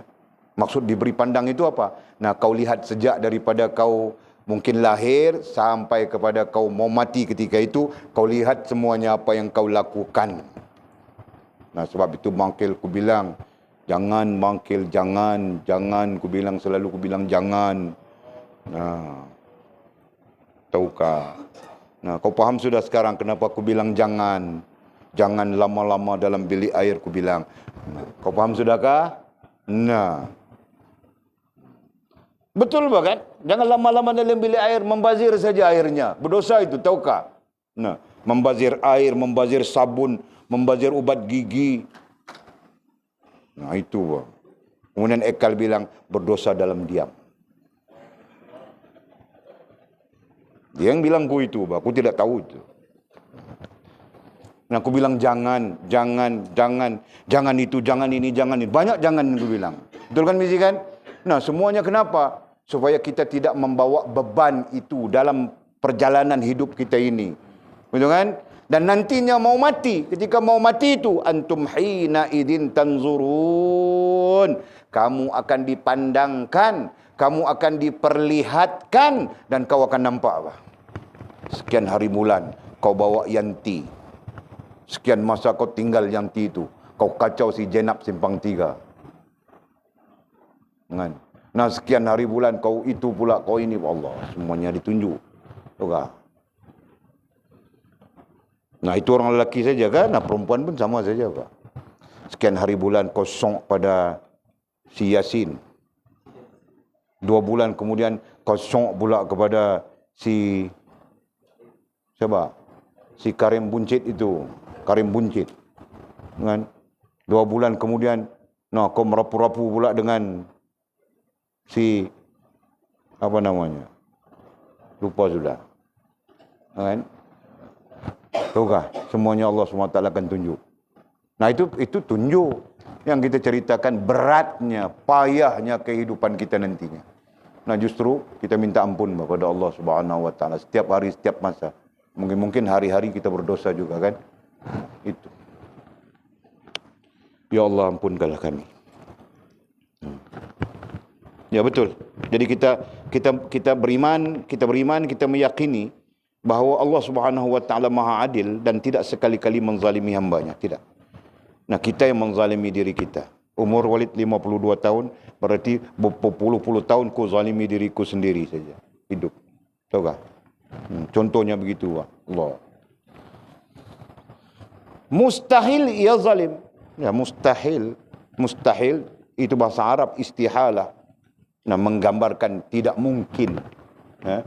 Maksud diberi pandang itu apa? Nah, kau lihat sejak daripada kau mungkin lahir sampai kepada kau mau mati ketika itu, kau lihat semuanya apa yang kau lakukan. Nah, sebab itu bangkil ku bilang, jangan bangkil, jangan, ku bilang, selalu ku bilang jangan. Nah, tahukah? Nah, kau faham sudah sekarang kenapa ku bilang jangan. Jangan lama-lama dalam bilik air, ku bilang. Nah, kau faham sudahkah? Nah, betul kan? Jangan lama-lama dalam bilik air, membazir saja airnya. Berdosa itu, tahukah? Nah, membazir air, membazir sabun, membazir ubat gigi. Nah, itu. Kemudian Ekal bilang, berdosa dalam diam. Dia yang bilang ku itu, aku tidak tahu itu. Nah, aku bilang jangan itu, jangan ini, jangan ini. Banyak jangan aku bilang. Betul kan, misi kan? Nah, semuanya kenapa? Supaya kita tidak membawa beban itu dalam perjalanan hidup kita ini. Betul kan? Dan nantinya mau mati. Ketika mau mati itu, antum hina idin tanzurun. Kamu akan dipandangkan, kamu akan diperlihatkan, dan kau akan nampak apa? Sekian hari bulan kau bawa Yanti. Sekian masa kau tinggal Yanti itu. Kau kacau si Jenab simpang 3. Kan? Nah, sekian hari bulan kau itu pula, kau ini, Allah, semuanya ditunjuk. Tuh. Nah, itu orang lelaki saja kan? Nah, perempuan pun sama saja, Pak. Sekian hari bulan kau song pada si Yasin. 2 bulan kemudian kau song pula kepada si siapa? Si Karim Buncit itu. Karim Buncit. Kan? 2 bulan kemudian, nah, kau merapu-rapu pula dengan si apa namanya? Lupa sudah. Kan? Tahukah? Semuanya Allah SWT akan tunjuk. Nah, itu tunjuk yang kita ceritakan beratnya, payahnya kehidupan kita nantinya. Nah, justru kita minta ampun kepada Allah Subhanahu wa taala setiap hari, setiap masa. Mungkin hari-hari kita berdosa juga kan? Itu. Ya Allah, ampunkanlah kami. Ya, betul. Jadi kita beriman, kita meyakini bahawa Allah Subhanahu wa taala Maha Adil dan tidak sekali-kali menzalimi hambanya, tidak. Nah, kita yang menzalimi diri kita. Umur Walid 52 tahun, berarti berpuluh-puluh tahun ku zalimi diriku sendiri saja. Hidup. Tahu tak? Contohnya begitu. Allah. Mustahil ia zalim. Ya, mustahil. Mustahil itu bahasa Arab istihalah. Nah, menggambarkan tidak mungkin.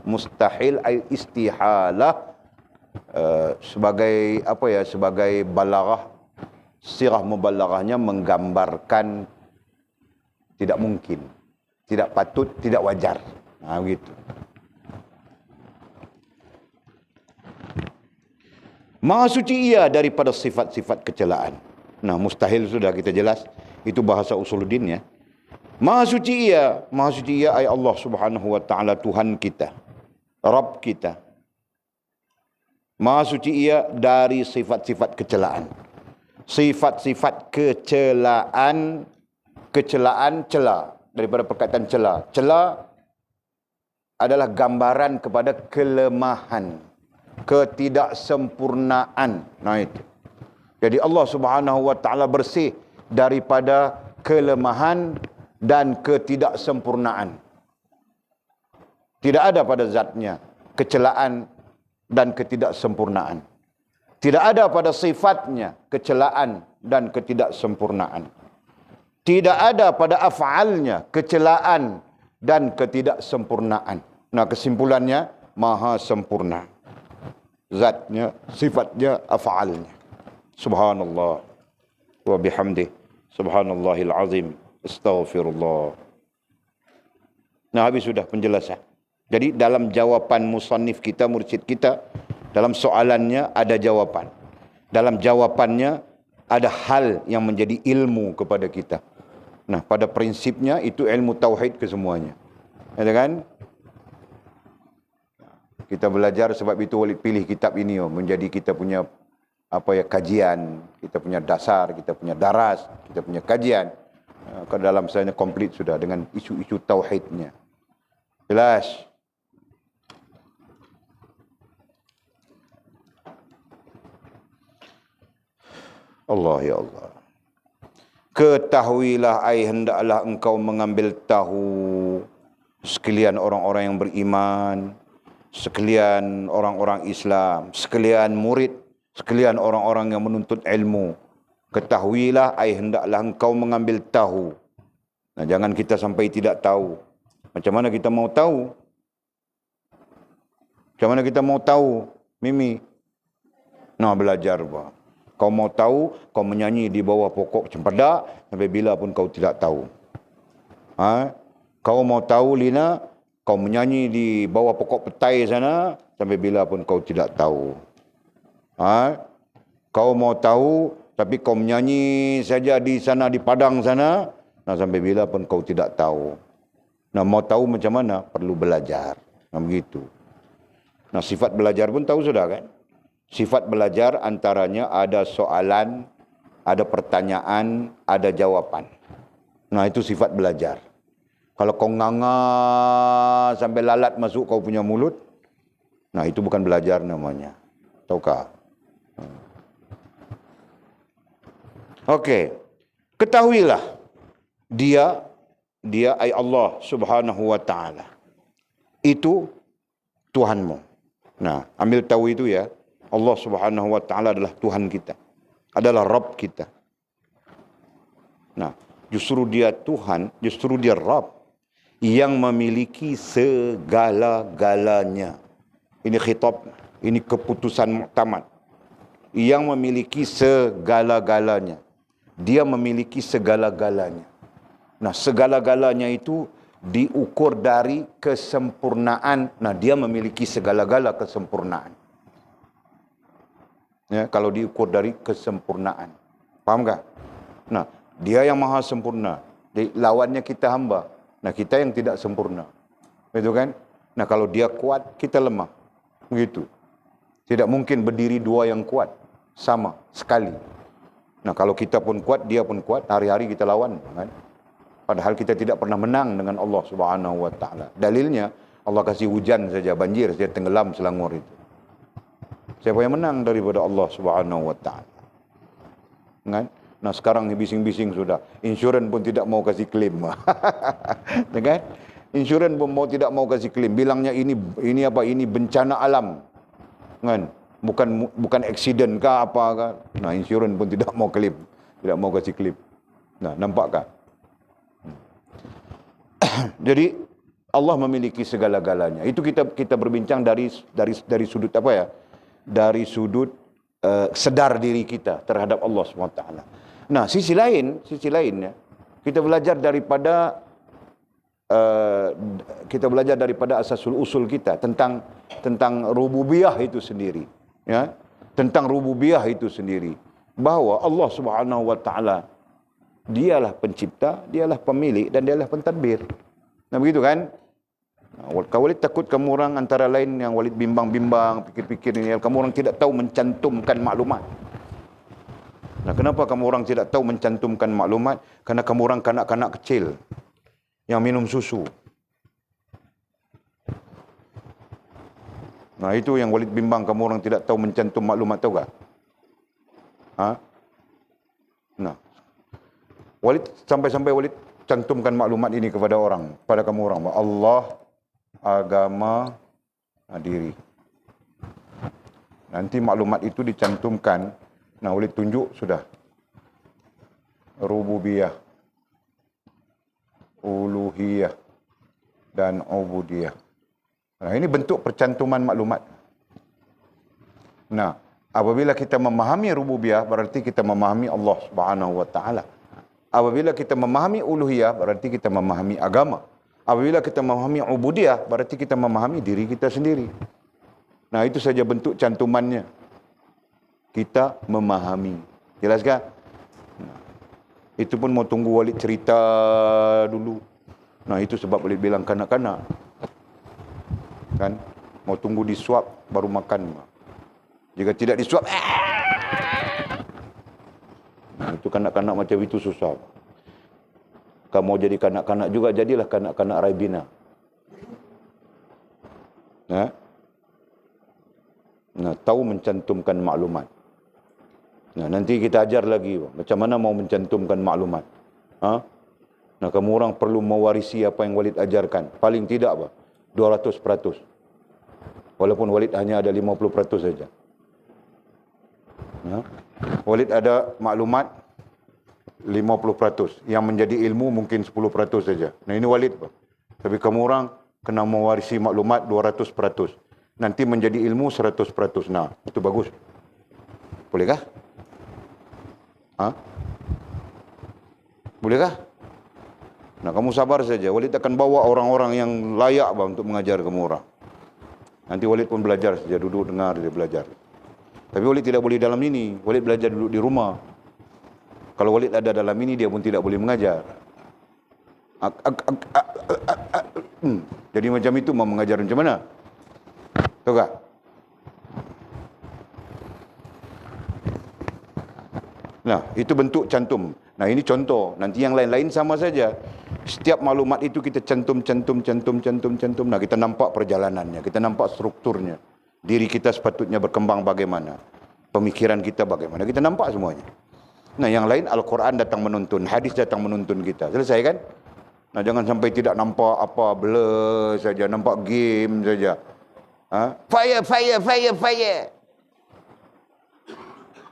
Mustahil ay istihalah sebagai apa ya? Sebagai balaghah, sirah mubalaghahnya menggambarkan tidak mungkin, tidak patut, tidak wajar. Nah, begitu. Maha suci ia daripada sifat-sifat kecelaan. Nah, mustahil sudah kita jelas, itu bahasa usuluddin ya. Maha suci ia ay Allah Subhanahu wa taala, Tuhan kita, Rabb kita. Maha suci ia dari sifat-sifat kecelaan. Sifat-sifat kecelaan, cela, daripada perkataan cela. Cela adalah gambaran kepada kelemahan, ketidaksempurnaan. Nah, itu. Jadi Allah Subhanahu wa taala bersih daripada kelemahan, dan ketidaksempurnaan. Tidak ada pada zatnya kecelaan dan ketidaksempurnaan. Tidak ada pada sifatnya kecelaan dan ketidaksempurnaan. Tidak ada pada af'alnya kecelaan dan ketidaksempurnaan. Nah, kesimpulannya maha sempurna. Zatnya, sifatnya, af'alnya. Subhanallah wa bihamdih. Subhanallahil azim. Astaghfirullah. Nah, habis sudah penjelasan. Jadi dalam jawapan musannif kita, mursyid kita, dalam soalannya ada jawapan. Dalam jawapannya ada hal yang menjadi ilmu kepada kita. Nah, pada prinsipnya itu ilmu tauhid kesemuanya. Ada kan? Kita belajar, sebab itu Walid pilih kitab ini menjadi kita punya kajian, kita punya dasar, kita punya daras, kita punya kajian. Ke dalam sana komplit sudah dengan isu-isu tauhidnya. Jelas. Allah ya Allah. Ketahuilah ai hendaklah engkau mengambil tahu sekalian orang-orang yang beriman, sekalian orang-orang Islam, sekalian murid, sekalian orang-orang yang menuntut ilmu. Ketahuilah ai hendaklah engkau mengambil tahu. Nah, jangan kita sampai tidak tahu. Macam mana kita mau tahu? Macam mana kita mau tahu, Mimi? Nah, belajar, Pak. Kau mau tahu, kau menyanyi di bawah pokok cempedak, sampai bila pun kau tidak tahu. Kau mau tahu, Lina, kau menyanyi di bawah pokok petai sana, sampai bila pun kau tidak tahu. Kau mau tahu, tapi kau menyanyi saja di sana, di padang sana, nah sampai bila pun kau tidak tahu. Nah, mau tahu macam mana? Perlu belajar. Nah, begitu. Nah, sifat belajar pun tahu sudah kan? Sifat belajar antaranya ada soalan, ada pertanyaan, ada jawapan. Nah, itu sifat belajar. Kalau kau nganga sampai lalat masuk kau punya mulut, nah itu bukan belajar namanya. Tahukah? Okey. Ketahuilah dia ai Allah Subhanahu wa taala. Itu Tuhanmu. Nah, ambil tahu itu ya. Allah Subhanahu wa taala adalah Tuhan kita. Adalah Rabb kita. Nah, justru dia Tuhan, justru dia Rabb yang memiliki segala-galanya. Ini khitab, ini keputusan muktamad. Yang memiliki segala-galanya. Dia memiliki segala-galanya. Nah, segala-galanya itu diukur dari kesempurnaan. Nah, dia memiliki segala-gala kesempurnaan. Ya, kalau diukur dari kesempurnaan. Faham tak? Nah, dia yang maha sempurna. Jadi, lawannya kita hamba. Nah, kita yang tidak sempurna. Betul kan? Nah, kalau dia kuat, kita lemah. Begitu. Tidak mungkin berdiri dua yang kuat. Sama, sekali. Nah, kalau kita pun kuat, dia pun kuat, hari-hari kita lawan. Kan? Padahal kita tidak pernah menang dengan Allah Subhanahu wa taala. Dalilnya, Allah kasih hujan saja, banjir saja, tenggelam Selangor itu. Siapa yang menang daripada Allah Subhanahu wa taala? Kan? Nah, sekarang ni bising-bising sudah. Insurans pun tidak mau kasih klaim. Kan? Insurans pun tidak mau kasih klaim. Bilangnya ini apa? Ini bencana alam. Kan? Bukan accident kah apa kah? Nah, insurans pun tidak mau klaim. Tidak mau kasih klaim. Nah, nampak tak? Jadi Allah memiliki segala-galanya. Itu kita berbincang dari sudut apa ya? Dari sudut sedar diri kita terhadap Allah SWT. Nah, sisi lainnya kita belajar daripada asasul usul kita tentang rububiyah itu sendiri, ya. Tentang rububiyah itu sendiri, bahwa Allah Subhanahu wa taala dialah pencipta, dialah pemilik dan dialah pentadbir. Nah, begitu kan? Kau Walid takut kamu orang antara lain yang Walid bimbang-bimbang, pikir-pikir ini, kamu orang tidak tahu mencantumkan maklumat. Nah, kenapa kamu orang tidak tahu mencantumkan maklumat? Karena kamu orang kanak-kanak kecil yang minum susu. Nah, itu yang Walid bimbang, kamu orang tidak tahu mencantum maklumat, tahu tak? Nah, Walid sampai Walid cantumkan maklumat ini kepada orang, pada kamu orang. Allah, agama, diri. Nanti maklumat itu dicantumkan. Nah, boleh tunjuk sudah. Rububiyah, uluhiyah, dan ubudiyah. Nah, ini bentuk percantuman maklumat. Nah, apabila kita memahami rububiyah, berarti kita memahami Allah Subhanahu wa taala. Apabila kita memahami uluhiyah, berarti kita memahami agama. Apabila kita memahami ubudiyah, berarti kita memahami diri kita sendiri. Nah, itu saja bentuk cantumannya. Kita memahami. Jelas kan? Nah, itu pun mau tunggu Walid cerita dulu. Nah, itu sebab Walid bilang kanak-kanak. Kan? Mau tunggu disuap baru makan. Jika tidak disuap, nah, itu kanak-kanak macam itu susah. Kamu mau jadi kanak-kanak juga, jadilah kanak-kanak Raibina. Nah, tahu mencantumkan maklumat. Nah, nanti kita ajar lagi macam mana mau mencantumkan maklumat. Nah, kamu orang perlu mewarisi apa yang Walid ajarkan. Paling tidak 200%. Walaupun Walid hanya ada 50% saja. Walid ada maklumat 50%. Yang menjadi ilmu mungkin 10% saja. Nah, ini Walid. Tapi kamu orang kena mewarisi maklumat 200%. Nanti menjadi ilmu 100%. Nah, itu bagus. Bolehkah? Bolehkah? Nah, kamu sabar saja. Walid akan bawa orang-orang yang layak untuk mengajar kamu orang. Nanti Walid pun belajar saja, duduk dengar dia belajar. Tapi Walid tidak boleh dalam ini. Walid belajar duduk di rumah. Kalau Walid ada dalam ini, dia pun tidak boleh mengajar. Jadi macam itu mau mengajar macam mana? Tahu tak? Nah, itu bentuk cantum. Nah, ini contoh. Nanti yang lain-lain sama saja. Setiap maklumat itu kita cantum. Nah, kita nampak perjalanannya. Kita nampak strukturnya. Diri kita sepatutnya berkembang bagaimana. Pemikiran kita bagaimana. Kita nampak semuanya. Nah, yang lain Al-Quran datang menuntun. Hadis datang menuntun kita. Selesai kan? Nah, jangan sampai tidak nampak apa, blur saja. Nampak game saja. Fire.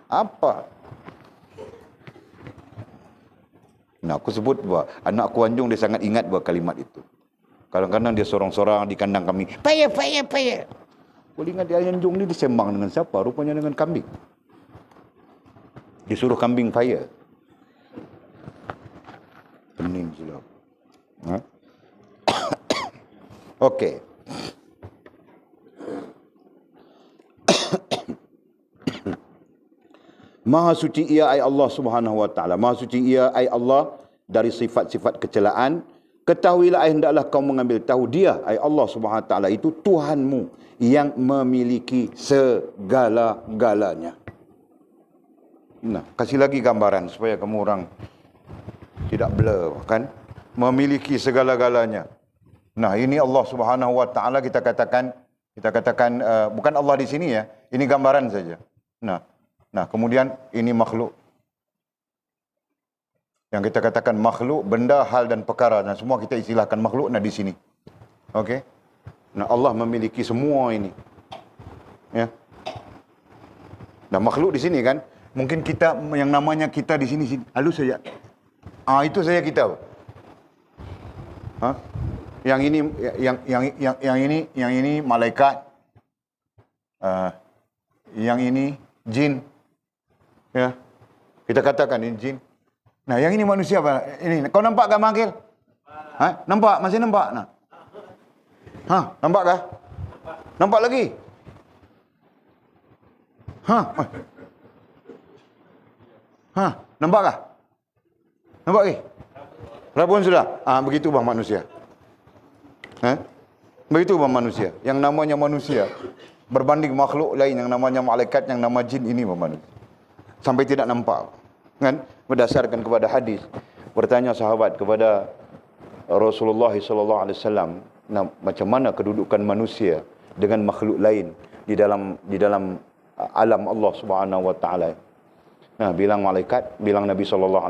Apa? Nah, aku sebut anak aku Anjung dia sangat ingat kalimat itu. Kadang-kadang dia sorang-sorang di kandang kami. Fire. Boleh ingat dia Anjung ni disembang dengan siapa? Rupanya dengan kambing. Disuruh kambing fire. Pening silap. Okey. Maha suci ia ai Allah Subhanahu wa taala. Maha suci ia ai Allah dari sifat-sifat kecelaan. Ketahuilah ai hendaklah kau mengambil tahu dia ai Allah Subhanahu wa taala itu Tuhanmu yang memiliki segala-galanya. Nah, kasih lagi gambaran supaya kamu orang tidak blur kan? Memiliki segala-galanya. Nah, ini Allah Subhanahu wa taala kita katakan bukan Allah di sini ya. Ini gambaran saja. Nah, kemudian ini makhluk. Yang kita katakan makhluk, benda, hal dan perkara. Nah, semua kita istilahkan makhluk di sini. Okey? Nah, Allah memiliki semua ini. Ya. Nah, makhluk di sini kan, mungkin kita yang namanya kita di sini halus saja. Itu saya kita. Yang ini malaikat. Yang ini jin. Ya. Kita katakan ini jin. Nah, yang ini manusia apa? Ini kau nampak tak Makil? Nampak? Masih nampak? Nah. Nampak kah? Nampak lagi? Nampak kah? Nampak lagi? Berapa sudah? Begitu manusia. Begitu manusia. Yang namanya manusia berbanding makhluk lain yang namanya malaikat, yang nama jin ini manusia. Sampai tidak nampak. Kan? Berdasarkan kepada hadis, bertanya sahabat kepada Rasulullah SAW, macam mana kedudukan manusia dengan makhluk lain di dalam alam Allah Subhanahu wa taala. Nah, bilang malaikat, bilang Nabi SAW,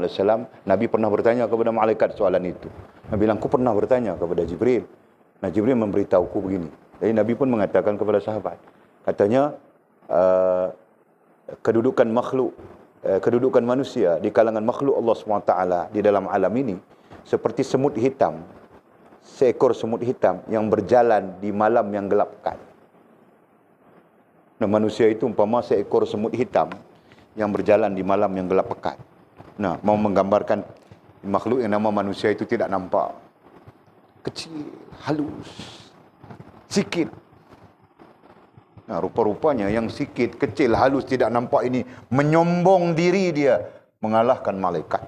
Nabi pernah bertanya kepada malaikat soalan itu. Nabi bilang, aku pernah bertanya kepada Jibril. Nah, Jibril memberitahuku begini. Jadi Nabi pun mengatakan kepada sahabat, katanya, kedudukan makhluk, kedudukan manusia di kalangan makhluk Allah SWT di dalam alam ini, seperti semut hitam, seekor semut hitam yang berjalan di malam yang gelap pekat. Nah, manusia itu umpama seekor semut hitam yang berjalan di malam yang gelap pekat. Nah, mau menggambarkan makhluk yang nama manusia itu tidak nampak. Kecil, halus, sikit. Nah, rupa-rupanya yang sikit, kecil, halus, tidak nampak ini menyombong diri dia mengalahkan malaikat.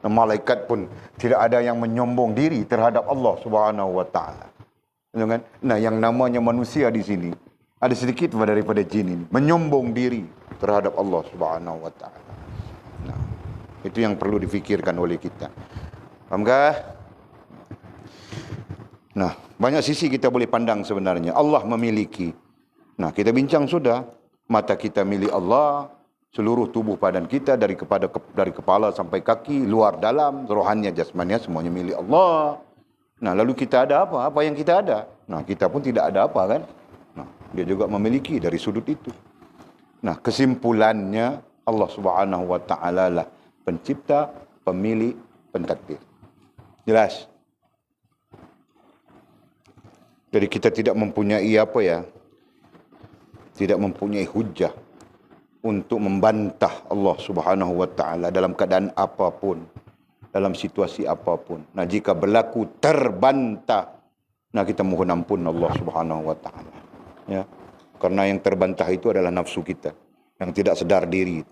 Nah, malaikat pun tidak ada yang menyombong diri terhadap Allah Subhanahu wa taala. Nah, yang namanya manusia di sini ada sedikit daripada jin ini menyombong diri terhadap Allah Subhanahu wa taala. Nah, itu yang perlu difikirkan oleh kita. Fahamkah? Nah, banyak sisi kita boleh pandang sebenarnya. Allah memiliki. Nah, kita bincang sudah, mata kita milik Allah, seluruh tubuh badan kita dari kepala sampai kaki, luar dalam, rohannya, jasmania semuanya milik Allah. Nah, lalu kita ada apa? Apa yang kita ada? Nah, kita pun tidak ada apa kan? Nah, dia juga memiliki dari sudut itu. Nah, kesimpulannya Allah Subhanahu wa taala lah pencipta, pemilik, pentadbir. Jelas? Jadi kita tidak mempunyai tidak mempunyai hujah untuk membantah Allah Subhanahu wa taala dalam keadaan apapun, dalam situasi apapun. Nah, jika berlaku terbantah, nah kita mohon ampun Allah Subhanahu wa taala. Ya. Karena yang terbantah itu adalah nafsu kita yang tidak sedar diri.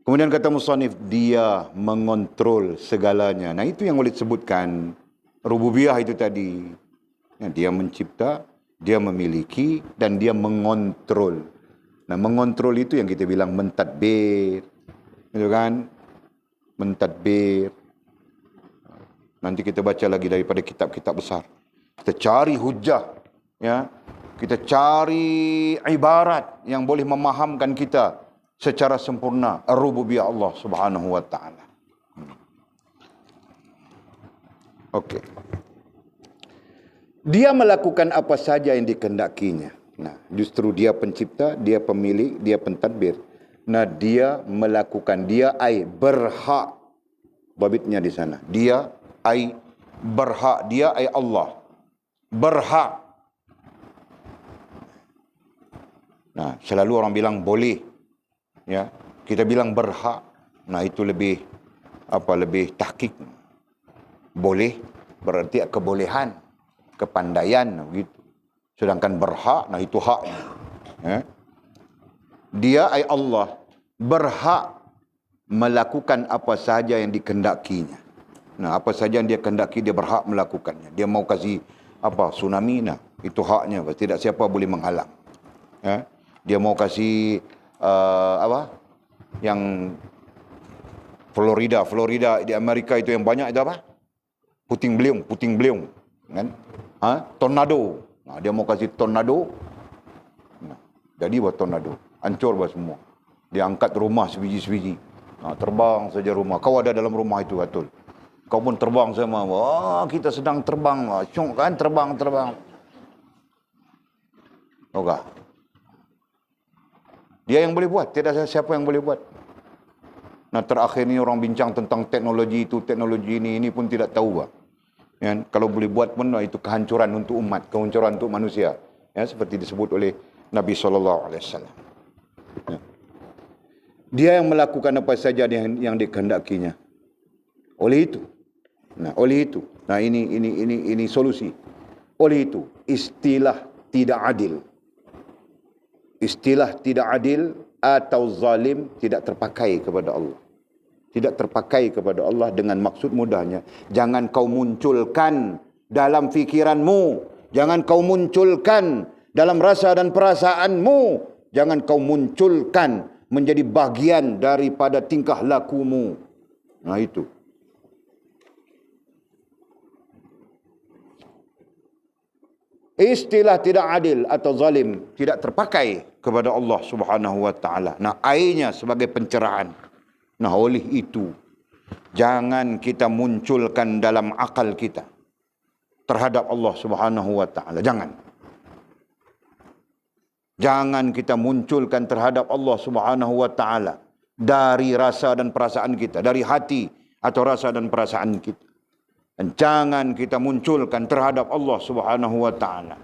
Kemudian kata musannif, dia mengontrol segalanya. Nah, itu yang boleh disebutkan rububiyah itu tadi. Ya, dia mencipta, dia memiliki, dan dia mengontrol. Nah, mengontrol itu yang kita bilang mentadbir. Gitu kan? Mentadbir. Nanti kita baca lagi daripada kitab-kitab besar. Kita cari hujah. Ya. Kita cari ibarat yang boleh memahamkan kita secara sempurna rububiyah Allah Subhanahu wa taala. Okey. Dia melakukan apa saja yang dikehendakinya. Nah, justru dia pencipta, dia pemilik, dia pentadbir. Nah, dia melakukan, dia ai berhak. Babitnya di sana. Dia ai berhak, dia ai Allah. Berhak. Nah, selalu orang bilang boleh. Ya, kita bilang berhak. Nah, itu lebih lebih tahqiq. Boleh berarti kebolehan, kepandaian gitu. Sedangkan berhak, nah itu haknya. Ya. Dia ai Allah berhak melakukan apa saja yang dikehendakinya. Nah, apa saja yang dia kehendaki dia berhak melakukannya. Dia mau kasih tsunami, nah itu haknya, tidak siapa boleh menghalang. Ya. Dia mau kasih yang Florida di Amerika itu yang banyak itu apa? Puting beliung, kan? Tornado. Nah, dia mau kasih tornado. Nah, jadi buat tornado, hancur buat semua. Dia angkat rumah sebiji-sebiji. Nah, terbang saja rumah. Kau ada dalam rumah itu betul. Kau pun terbang sama. Wah, kita sedang terbang. Syok kan terbang. Oke. Dia yang boleh buat, tidak siapa yang boleh buat. Nah, terakhir ni orang bincang tentang teknologi itu, teknologi ini pun tidak tahu. Ya, kalau boleh buat pun itu kehancuran untuk umat, kehancuran untuk manusia. Ya, seperti disebut oleh Nabi SAW. Ya. Dia yang melakukan apa saja yang dikehendakinya. Oleh itu, ini solusi. Oleh itu, istilah tidak adil atau zalim tidak terpakai kepada Allah. Tidak terpakai kepada Allah dengan maksud mudahnya. Jangan kau munculkan dalam fikiranmu. Jangan kau munculkan dalam rasa dan perasaanmu. Jangan kau munculkan menjadi bagian daripada tingkah lakumu. Nah, itu. Istilah tidak adil atau zalim tidak terpakai kepada Allah Subhanahu wa taala. Nah, airnya sebagai pencerahan. Nah, oleh itu jangan kita munculkan dalam akal kita terhadap Allah Subhanahu wa taala. Jangan kita munculkan terhadap Allah Subhanahu wa taala dari rasa dan perasaan kita, dari hati atau rasa dan perasaan kita. Dan jangan kita munculkan terhadap Allah Subhanahu wa taala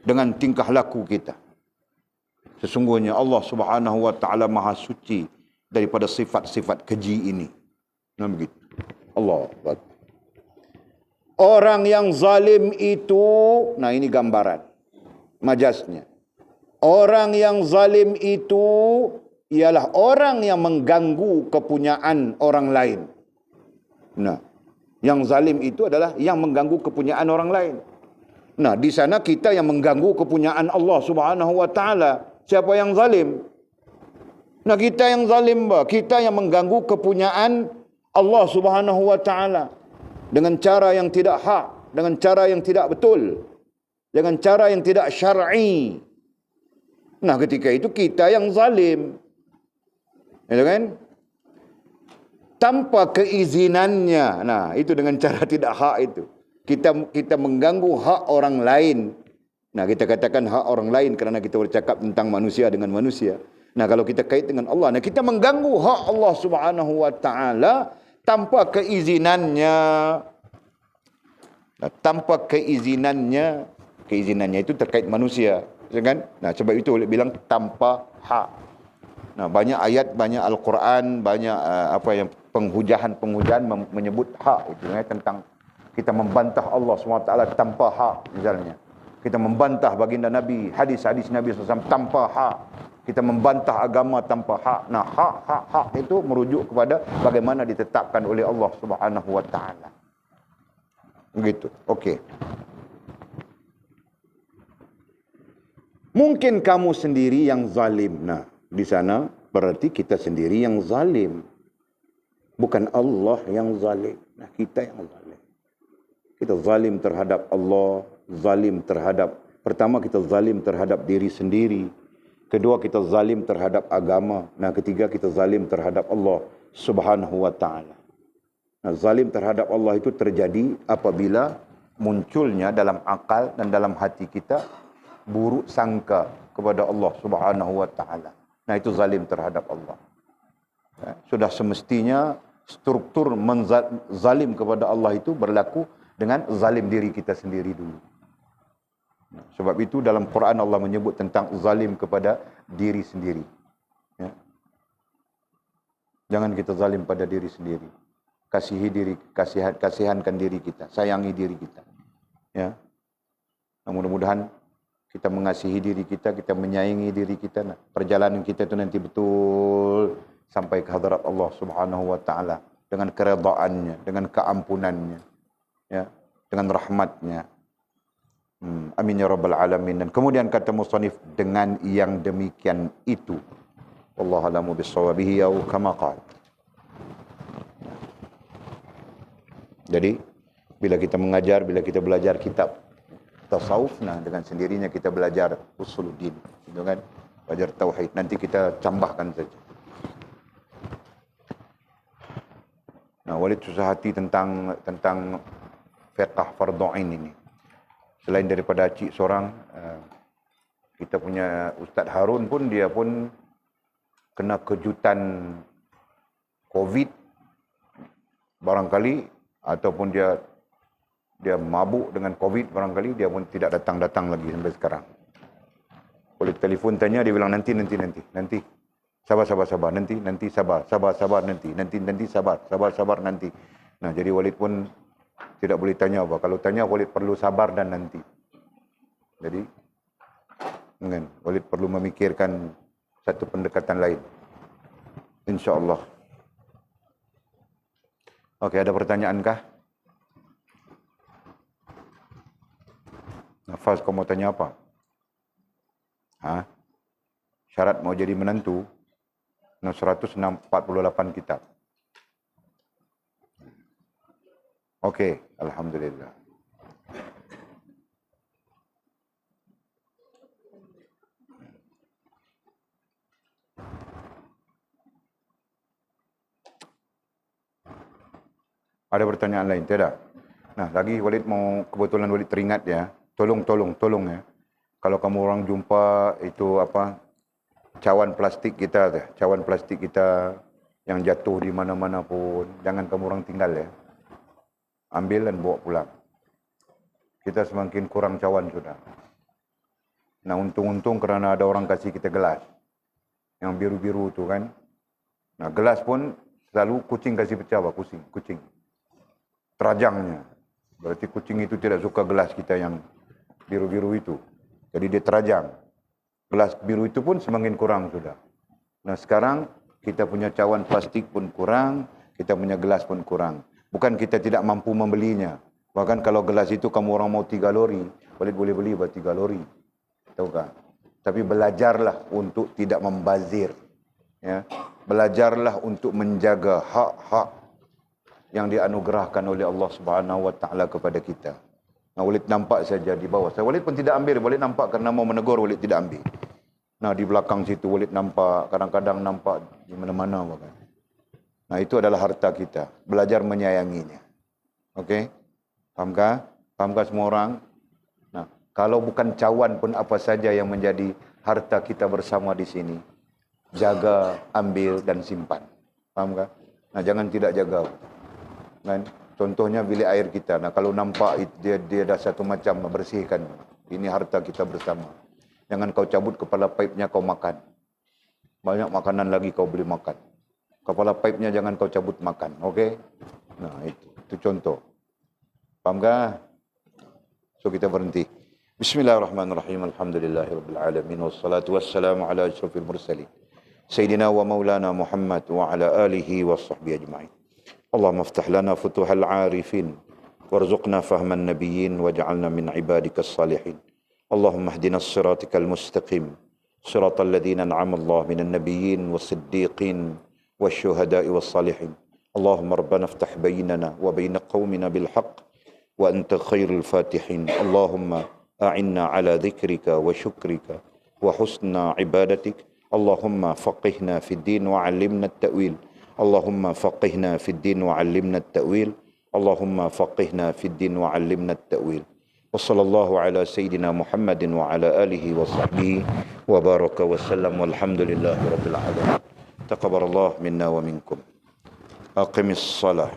dengan tingkah laku kita. Sesungguhnya Allah Subhanahu wa taala Maha suci daripada sifat-sifat keji ini. Nah begitu. Allah. Orang yang zalim itu, nah ini gambaran majaznya. Orang yang zalim itu ialah orang yang mengganggu kepunyaan orang lain. Nah, yang zalim itu adalah yang mengganggu kepunyaan orang lain. Nah, di sana kita yang mengganggu kepunyaan Allah Subhanahu wa taala. Siapa yang zalim? Nah, kita yang zalim, kita yang mengganggu kepunyaan Allah Subhanahu wa taala dengan cara yang tidak hak, dengan cara yang tidak betul, dengan cara yang tidak syar'i. Nah, ketika itu kita yang zalim. Ya kan? Tanpa keizinannya. Nah, itu dengan cara tidak hak itu. Kita mengganggu hak orang lain. Nah, kita katakan hak orang lain kerana kita bercakap tentang manusia dengan manusia. Nah, kalau kita kait dengan Allah, nah kita mengganggu hak Allah Subhanahu wa taala tanpa keizinannya. Nah, tanpa keizinannya, keizinannya itu terkait manusia, kan? Nah, sebab itu boleh bilang tanpa hak. Nah, banyak ayat, banyak Al-Quran, banyak penghujahan menyebut hak itu, tentang kita membantah Allah SWT tanpa hak. Misalnya kita membantah baginda Nabi, hadis-hadis Nabi SAW tanpa hak. Kita membantah agama tanpa hak. Nah, hak itu merujuk kepada bagaimana ditetapkan oleh Allah Subhanahu wa taala. Begitu. Okey. Mungkin kamu sendiri yang zalim. Nah, di sana berarti kita sendiri yang zalim. Bukan Allah yang zalim. Nah, kita yang zalim. Kita zalim terhadap Allah, zalim terhadap, pertama kita zalim terhadap diri sendiri. Kedua, kita zalim terhadap agama. Nah, ketiga, kita zalim terhadap Allah Subhanahu wa taala. Nah, zalim terhadap Allah itu terjadi apabila munculnya dalam akal dan dalam hati kita buruk sangka kepada Allah Subhanahu wa taala. Nah, itu zalim terhadap Allah. Sudah semestinya struktur zalim kepada Allah itu berlaku dengan zalim diri kita sendiri dulu. Sebab itu dalam Quran Allah menyebut tentang zalim kepada diri sendiri. Ya. Jangan kita zalim pada diri sendiri. Kasihi diri, kasihankan diri kita, sayangi diri kita. Ya. Nah, mudah-mudahan kita mengasihi diri kita, kita menyayangi diri kita. Nah, perjalanan kita itu nanti betul sampai ke hadirat Allah Subhanahu wa taala dengan keredaannya, dengan keampunannya, ya, dengan rahmatnya. Amin ya rabbal alamin. Dan kemudian kata musannif, dengan yang demikian itu, wallahu a'lamu bis-shawabihi au kama qala. Jadi bila kita mengajar, bila kita belajar kitab tasawuf, nah dengan sendirinya kita belajar usuluddin, gitu kan? Belajar tauhid. Nanti kita tambahkan saja. Nah, Walid susah hati tentang fiqh fardhu ain ini. Selain daripada cik seorang, kita punya Ustaz Harun pun, dia pun kena kejutan COVID barangkali, ataupun dia mabuk dengan COVID barangkali, dia pun tidak datang lagi sampai sekarang. Boleh telefon tanya, dia bilang nanti, sabar, nanti sabar, sabar nanti. Nah, jadi Walid pun tidak boleh tanya apa. Kalau tanya, Walid perlu sabar dan nanti. Jadi, Walid perlu memikirkan satu pendekatan lain. InsyaAllah. Okey, ada pertanyaan kah? Nafas, kau mau tanya apa? Syarat mau jadi menantu, 148 kitab. Okey, alhamdulillah. Ada pertanyaan lain? Tidak? Nah, lagi Walid mau, kebetulan Walid teringat ya. Tolong ya. Kalau kamu orang jumpa itu apa, cawan plastik kita yang jatuh di mana-mana pun, jangan kamu orang tinggal ya. Ambil dan bawa pulang. Kita semakin kurang cawan sudah. Nah, untung-untung kerana ada orang kasih kita gelas. Yang biru-biru tu kan. Nah, gelas pun selalu kucing kasih pecah, kucing. Terajangnya. Berarti kucing itu tidak suka gelas kita yang biru-biru itu. Jadi dia terajang. Gelas biru itu pun semakin kurang sudah. Nah, sekarang kita punya cawan plastik pun kurang, kita punya gelas pun kurang. Bukan kita tidak mampu membelinya. Bahkan kalau gelas itu kamu orang mau 3 lori, boleh beli buat 3 lori. Tahukah? Tapi belajarlah untuk tidak membazir. Ya. Belajarlah untuk menjaga hak-hak yang dianugerahkan oleh Allah Subhanahu wa taala kepada kita. Nah, Walid nampak saja di bawah. Walid pun tidak ambil, Walid nampak kerana mau menegur, Walid tidak ambil. Nah, di belakang situ Walid nampak, kadang-kadang nampak di mana-mana bahkan. Nah, itu adalah harta kita. Belajar menyayanginya. Okey? Fahamkah? Fahamkah semua orang? Nah, kalau bukan cawan pun apa saja yang menjadi harta kita bersama di sini. Jaga, ambil dan simpan. Fahamkah? Nah, jangan tidak jaga. Kan? Contohnya bilik air kita. Nah, kalau nampak dia dah satu macam, bersihkan. Ini harta kita bersama. Jangan kau cabut kepala paipnya kau makan. Banyak makanan lagi kau boleh makan. Kepala paipnya jangan kau cabut makan. Okey? Nah, itu contoh. Faham kah? So kita berhenti. Bismillahirrahmanirrahim. Alhamdulillahirabbil alamin wassalatu wassalamu ala asyrafil mursalin. Sayyidina wa maulana Muhammad wa ala alihi washabbihi ajma'in. اللهم افتح لنا فتوح العارفين وارزقنا فهم النبيين واجعلنا من عبادك الصالحين اللهم اهدنا الصراط المستقيم صراط الذين أنعم الله من النبيين والصديقين والشهداء والصالحين اللهم ربنا افتح بيننا وبين قومنا بالحق وأنت خير الفاتحين اللهم أعنا على ذكرك وشكرك وحسن عبادتك اللهم فقهنا في الدين وعلمنا التأويل اللهم فقهنا في الدين وعلمنا التأويل اللهم فقهنا في الدين وعلمنا التأويل وصلى الله على سيدنا محمد وعلى آله وصحبه وبارك وسلم والحمد لله رب العالمين تقبل الله منا ومنكم أقم الصلاة